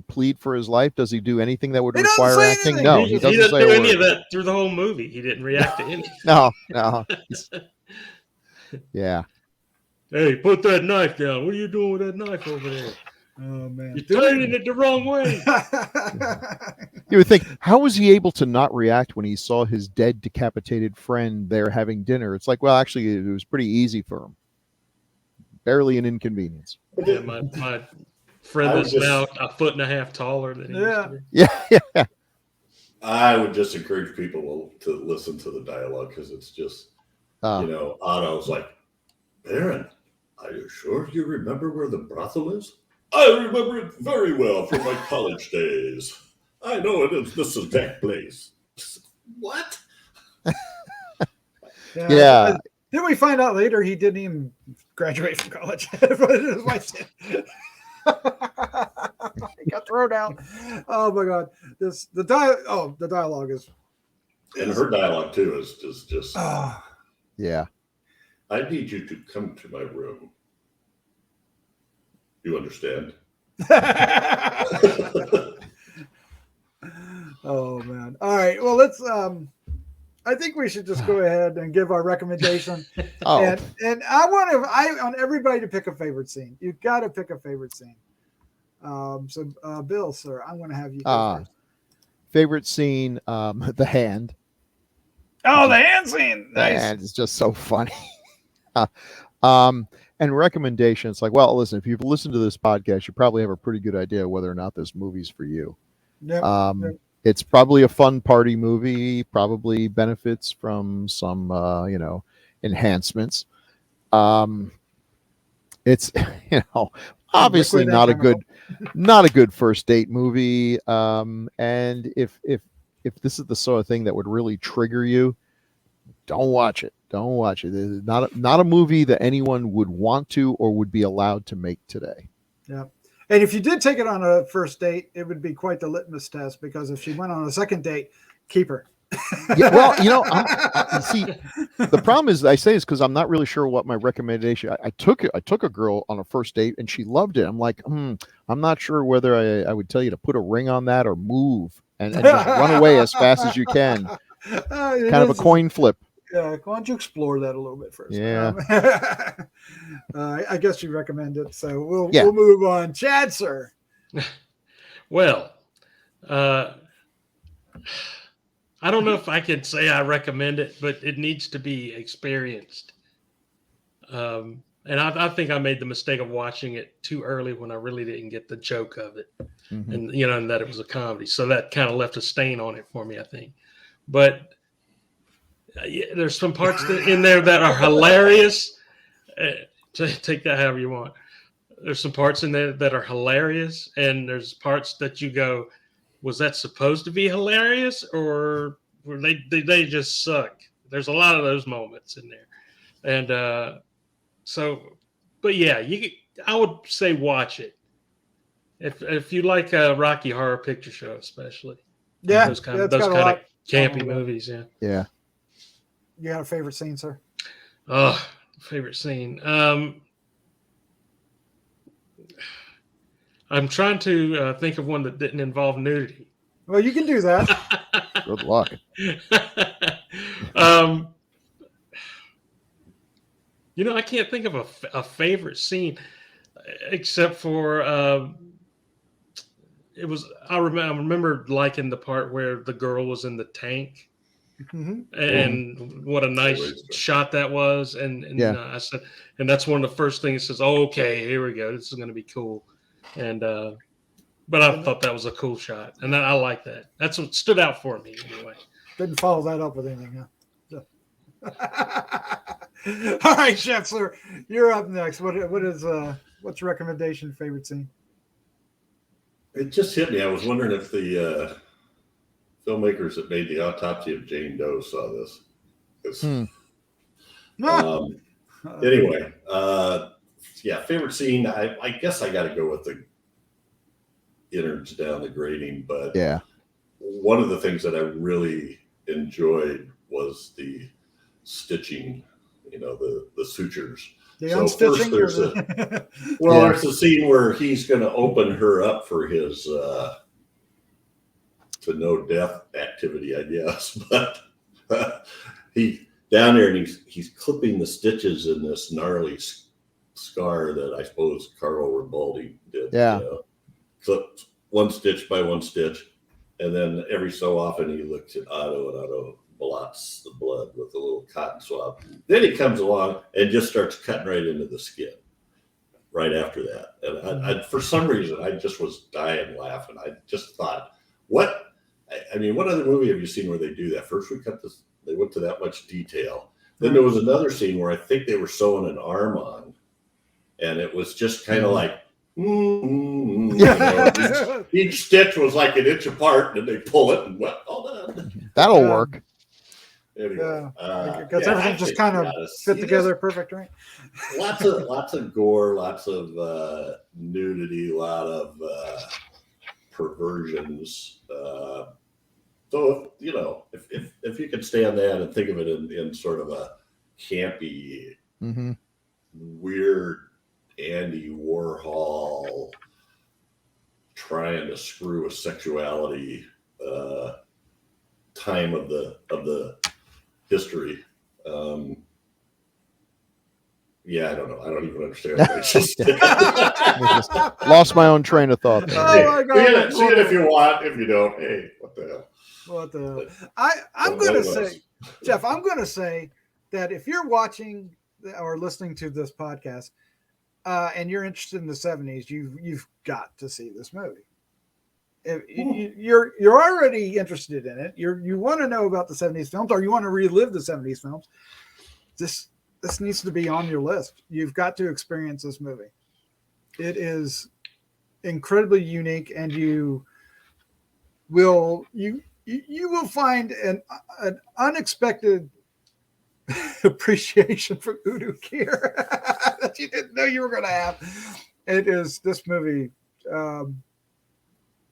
plead for his life? Does he do anything that would He doesn't require say acting? anything. No, He he He doesn't doesn't say do a any of word. that through the whole movie. He didn't react to anything. No. Yeah. Hey, put that knife down. What are you doing with that knife over there? Oh man, You're turning it the wrong way. You would think, how was he able to not react when he saw his dead, decapitated friend there having dinner? It's like, well, actually, it was pretty easy for him. Barely an inconvenience. Yeah, my friend I would that's just- now a foot and a half taller than he used to be. Yeah. I would just encourage people to listen to the dialogue because it's just, Otto's like, Baron, are you sure you remember where the brothel is? I remember it very well from my college days. I know it is this exact place. What? Yeah. Didn't we find out later he didn't even graduate from college? He got thrown out. Oh my god! The dialogue is. And her dialogue too is just. Yeah. I need you to come to my room. You understand? Oh man! All right. Well, let's. I think we should just go ahead and give our recommendation. Oh. And I want everybody to pick a favorite scene. You've got to pick a favorite scene. So, Bill, sir, I'm going to have you go first. Favorite scene, the hand. Oh, the hand scene. The Nice. hand is just so funny. And recommendations, like, well, listen, if you've listened to this podcast, you probably have a pretty good idea whether or not this movie's for you. Yep. It's probably a fun party movie, probably benefits from some, enhancements. It's, obviously not a good first date movie. And if this is the sort of thing that would really trigger you, don't watch it. Don't watch it. It's not a movie that anyone would want to or would be allowed to make today. Yeah. And if you did take it on a first date, it would be quite the litmus test, because if she went on a second date, keep her. Yeah, well, see, the problem is I say this because I'm not really sure what my recommendation. I took a girl on a first date and she loved it. I'm like, I'm not sure whether I would tell you to put a ring on that or move and just run away as fast as you can. Kind of a coin flip. Yeah, why don't you explore that a little bit first? Yeah. I guess you recommend it, so we'll move on. Chad, sir. Well, I don't know if I could say I recommend it, but it needs to be experienced. And I think I made the mistake of watching it too early when I really didn't get the joke of it, and and that it was a comedy. So that kind of left a stain on it for me, I think. But there's some parts in there that are hilarious. Take that however you want. There's some parts in there that are hilarious, and there's parts that you go, was that supposed to be hilarious, or were they just suck? There's a lot of those moments in there, and but yeah, I would say watch it if you like a Rocky Horror Picture Show, especially. Yeah, those kind of campy movies. Yeah. You got a favorite scene, sir? Oh, favorite scene. I'm trying to think of one that didn't involve nudity. Well, you can do that. Good luck. I can't think of a favorite scene except for it was. I remember liking the part where the girl was in the tank. And what a nice shot that was, and I said, and that's one of the first things that says, oh, okay, here we go, this is going to be cool, and but I thought that was a cool shot, and I like that. That's what stood out for me anyway. Didn't follow that up with anything, huh? All right, Chef, sir, you're up next. What's your recommendation? Favorite scene? It just hit me. I was wondering if the filmmakers that made the autopsy of Jane Doe saw this. Anyway, favorite scene. I guess I got to go with the innards down the grating, but one of the things that I really enjoyed was the stitching. The sutures. The unstitching. There's a scene where he's going to open her up for his. To no death activity, I guess, but he down there and he's clipping the stitches in this gnarly scar that I suppose Carlo Ribaldi did. Clipped one stitch by one stitch, and then every so often he looks at Otto, and Otto blots the blood with a little cotton swab. Then he comes along and just starts cutting right into the skin. right after that. And I, for some reason, I just was dying laughing. I just thought, what? I mean, what other movie have you seen where they do that? First, they went to that much detail. Then there was another scene where I think they were sewing an arm on, and it was just kind of like, each stitch was like an inch apart, and then they pull it and all done. That'll work. Anyway, because everything just kind of fit together perfect, right? Lots of gore, lots of nudity, a lot of perversions. So if you could stand that and think of it in sort of a campy, weird Andy Warhol trying to screw with sexuality time of the history. Yeah, I don't know. I don't even understand. Lost my own train of thought. Oh my God. See it if you want. If you don't, hey, what the hell? What the hell? I'm going to say, Jeff, I'm going to say that if you're watching or listening to this podcast and you're interested in the 70s, you've got to see this movie. You're already interested in it. You want to know about the 70s films, or you want to relive the 70s films. This needs to be on your list. You've got to experience this movie. It is incredibly unique, and you will find an unexpected appreciation for Udo Kier that you didn't know you were going to have. It is this movie.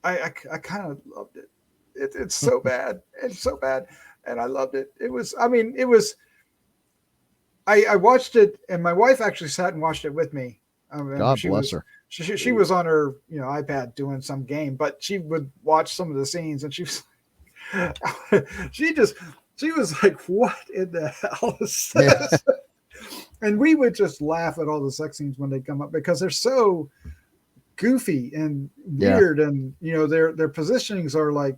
I kind of loved it. It's so bad. It's so bad, and I loved it. I watched it, and my wife actually sat and watched it with me. God bless her. She was on her iPad doing some game, but she would watch some of the scenes, and she was she was like, "What in the hell is this?" And we would just laugh at all the sex scenes when they come up because they're so goofy and weird, and their positionings are like,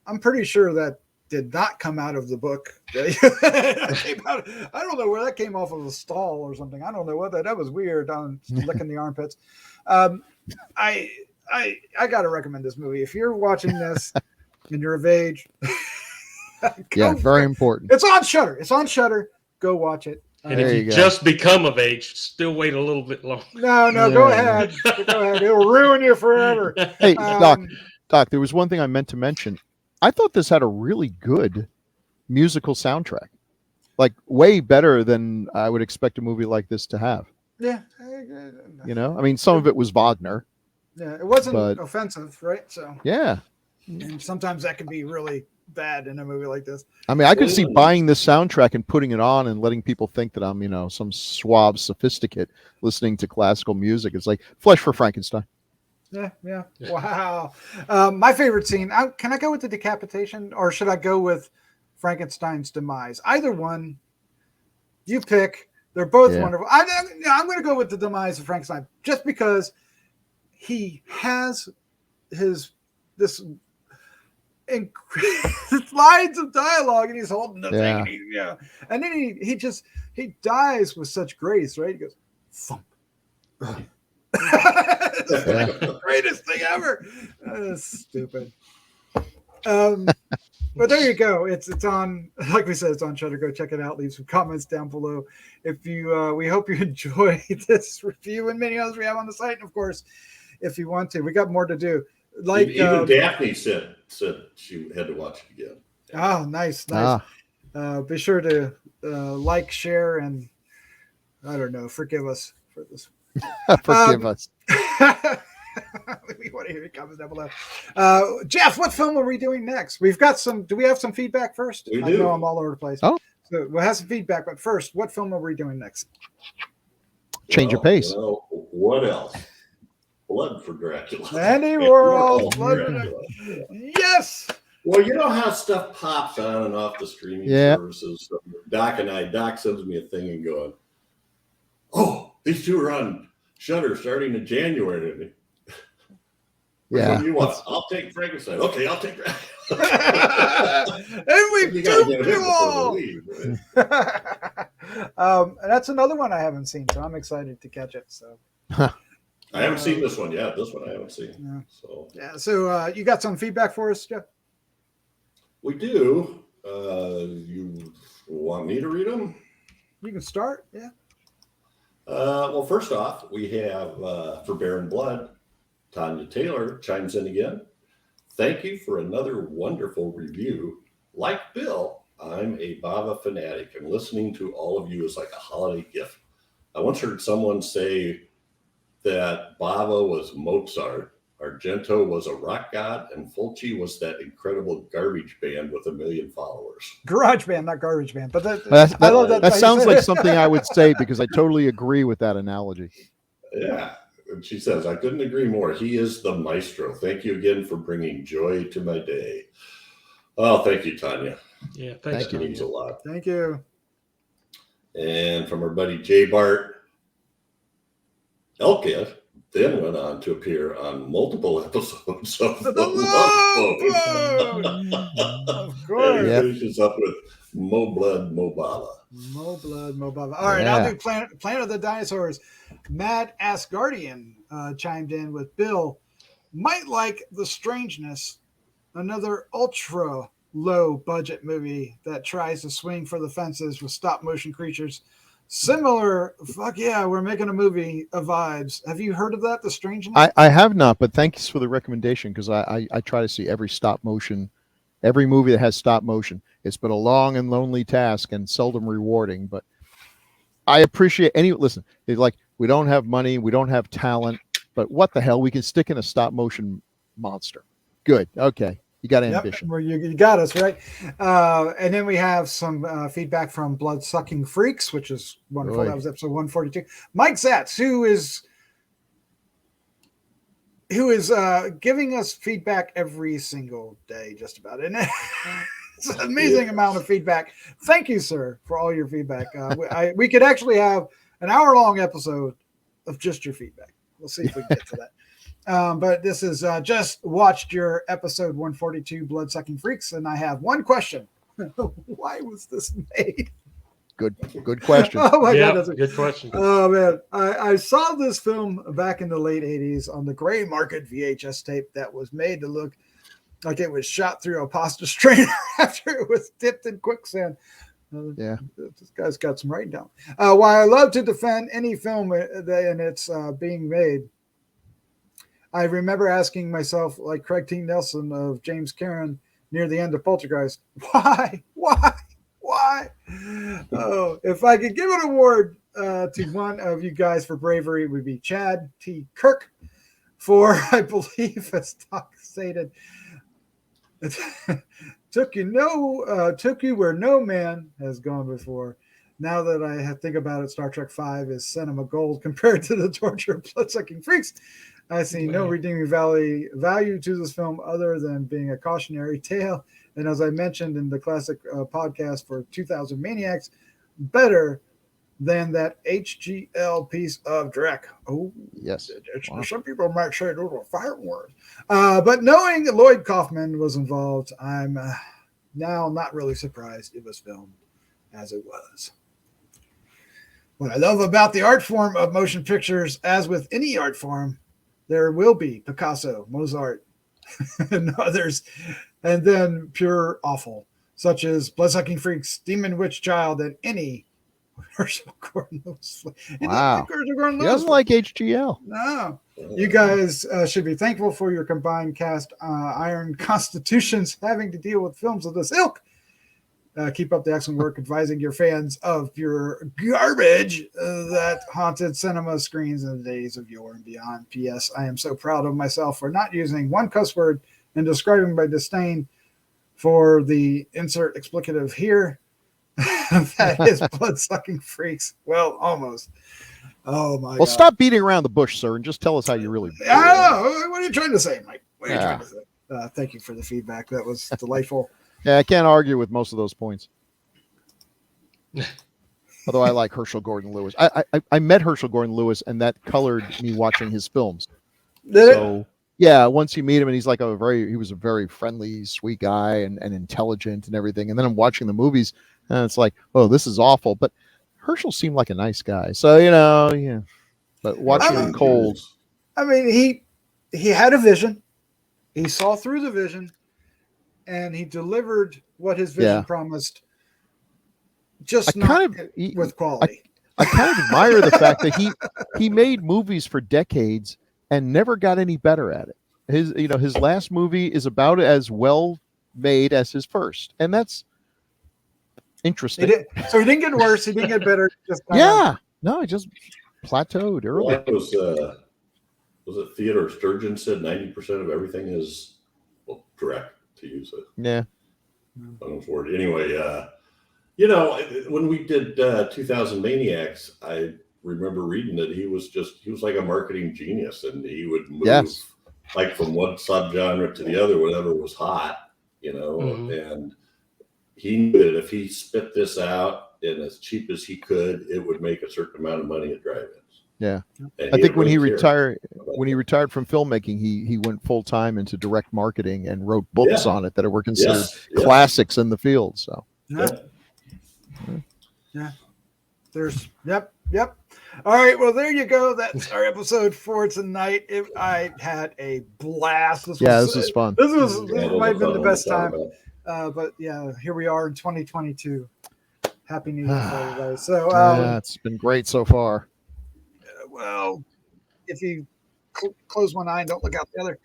I'm pretty sure that did not come out of the book. I don't know where that came off of a stall or something. I don't know what that was weird on licking the armpits. I got to recommend this movie. If you're watching this and you're of age, very important. It's on Shudder. Go watch it. And if you just become of age, still wait a little bit longer. No, go ahead. Go ahead. It'll ruin you forever. Hey, Doc, there was one thing I meant to mention. I thought this had a really good musical soundtrack, like way better than I would expect a movie like this to have. Yeah. I mean, some of it was Wagner. Yeah, it wasn't offensive, right? So yeah. And sometimes that can be really bad in a movie like this. I mean, I could see buying this soundtrack and putting it on and letting people think that I'm, some suave sophisticate listening to classical music. It's like Flesh for Frankenstein. Yeah. Wow. My favorite scene. Can I go with the decapitation, or should I go with Frankenstein's demise? Either one. You pick. They're both wonderful. I'm going to go with the demise of Frankenstein just because he has this lines of dialogue, and he's holding the thing, and then he dies with such grace, right? He goes thump. It's like the greatest thing ever. Stupid. But there you go. It's on, like we said, it's on Shudder. Go check it out. Leave some comments down below. If you, we hope you enjoy this review and many others we have on the site. And of course, if you want to, we got more to do. Like even Daphne said she had to watch it again. Oh, nice. Be sure to like, share, and I don't know, forgive us for this. Forgive us. We want to hear your comments down below. Jeff, what film are we doing next? We've got some. Do we have some feedback first? We do. I know I'm all over the place. Oh, so we'll have some feedback, but first, what film are we doing next? Change of pace. What else? Blood for Dracula. Andy Warhol. Yes. Well, you know how stuff pops on and off the streaming services. Doc sends me a thing and going, "Oh, these two are on Shudder starting in January." Yeah. What do you want? I'll take Frankenstein. Okay, I'll take Dracula. And we do all. And that's another one I haven't seen, so I'm excited to catch it. So I haven't seen this one yet. This one I haven't seen. Yeah. So So you got some feedback for us, Jeff? we do. You want me to read them? You can start. Yeah. Well, first off, we have for Bear and Blood, Tanya Taylor chimes in again. Thank you for another wonderful review. Like Bill, I'm a Bava fanatic, and listening to all of you is like a holiday gift. I once heard someone say that Bava was Mozart, Argento was a rock god, and Fulci was that incredible garbage band with 1 million followers. Garage band, not garbage band. But I love that. That sounds like something I would say because I totally agree with that analogy. Yeah. And she says, I couldn't agree more. He is the maestro. Thank you again for bringing joy to my day. Oh, thank you, Tanya. Yeah, thanks. That means a lot. Thank you. And from our buddy Jay Bart, Elka then went on to appear on multiple episodes of The Love Boat. Of course. And finishes up with Mo Blood, Mo Bava. Mo Blood, Mo Bava. All right, I'll do Planet of the Dinosaurs. Mad Asgardian chimed in with Bill. Might like The Strangeness, another ultra low budget movie that tries to swing for the fences with stop motion creatures. Similar, fuck yeah, we're making a movie of vibes. Have you heard of that, The Strangeness? I have not, but thanks for the recommendation because I try to see every movie that has stop motion. It's been a long and lonely task and seldom rewarding, but I appreciate listen, it's like we don't have money, we don't have talent, but what the hell, we can stick in a stop motion monster. Good. Okay. You got ambition. Well, you got us, right? And then we have some feedback from Blood Sucking Freaks, which is wonderful. Boy. That was episode 142. Mike Zatz, who is giving us feedback every single day, just about. And it's an amazing amount of feedback. Thank you, sir, for all your feedback. We could actually have an hour-long episode of just your feedback. We'll see if we can get to that. But this is just watched your episode 142, Blood Sucking Freaks, and I have one question. Why was this made? Good question. Oh my God, that's good question. Oh man, I saw this film back in the late 80s on the gray market VHS tape that was made to look like it was shot through a pasta strainer after it was dipped in quicksand. Yeah, this guy's got some writing down. While I love to defend any film and it's being made, I remember asking myself, like Craig T. Nelson of James Cameron near the end of Poltergeist, why? Oh, if I could give an award to one of you guys for bravery, it would be Chad T. Kirk for, I believe, as Doc stated, took you where no man has gone before. Now that I think about it, Star Trek V is cinema gold compared to the torture of blood-sucking freaks. I see no redeeming value to this film other than being a cautionary tale. And as I mentioned in the classic podcast for 2000 Maniacs, better than that HGL piece of Drek. Oh, yes. Wow. Some people might say those were fire words. But knowing Lloyd Kaufman was involved, I'm now not really surprised it was filmed as it was. What I love about the art form of motion pictures, as with any art form, there will be Picasso, Mozart, and others, and then pure awful, such as Bloodsucking Freaks, Demon Witch Child, and any Herschel Gordon Lewis. Wow. He doesn't like HGL. No. You guys should be thankful for your combined cast iron constitutions having to deal with films of this ilk. Keep up the excellent work advising your fans of your garbage that haunted cinema screens in the days of yore and beyond. P.S. I am so proud of myself for not using one cuss word and describing my disdain for the insert explicative here. That is Blood-Sucking Freaks. Well, almost. Oh, my God. Well, stop beating around the bush, sir, and just tell us how you really feel. I don't know. What are you trying to say, Mike? What are you trying to say? Thank you for the feedback. That was delightful. Yeah, I can't argue with most of those points. Although I like Herschel Gordon Lewis. I met Herschel Gordon Lewis, and that colored me watching his films. Yeah, once you meet him, and he's like he was a very friendly, sweet guy and intelligent and everything. And then I'm watching the movies, and it's like, oh, this is awful. But Herschel seemed like a nice guy. So, yeah. But watching him cold. I mean, he had a vision. He saw through the vision, and he delivered what his vision promised. Just with quality. I kind of admire the fact that he made movies for decades and never got any better at it. His last movie is about as well made as his first, and that's interesting. So he didn't get worse. He didn't get better. He just plateaued early. Well, was it Theodore Sturgeon said 90% of everything is direct, to use it. Yeah. Anyway, when we did 2000 Maniacs, I remember reading that he was like a marketing genius, and he would move like from one subgenre to the other, whatever was hot, and he knew that if he spit this out and as cheap as he could, it would make a certain amount of money at drive-ins. Yeah. I think when he retired from filmmaking, he went full time into direct marketing and wrote books on it that were considered classics in the field. So Yep. All right. Well, there you go. That's our episode for tonight. I had a blast. This was fun. This might have been the best time. But yeah, here we are in 2022. Happy New Year, everybody. So it's been great so far. Well, if you close one eye and don't look out the other.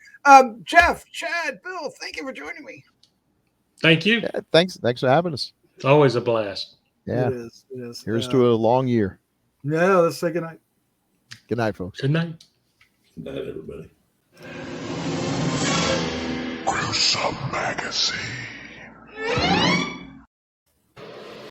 Jeff, Chad, Bill, thank you for joining me. Thank you. Yeah, thanks for having us. It's always a blast. Yeah. It is. Here's to a long year. Yeah, let's say goodnight. Good night, folks. Good night. Good night, everybody. Gruesome Magazine.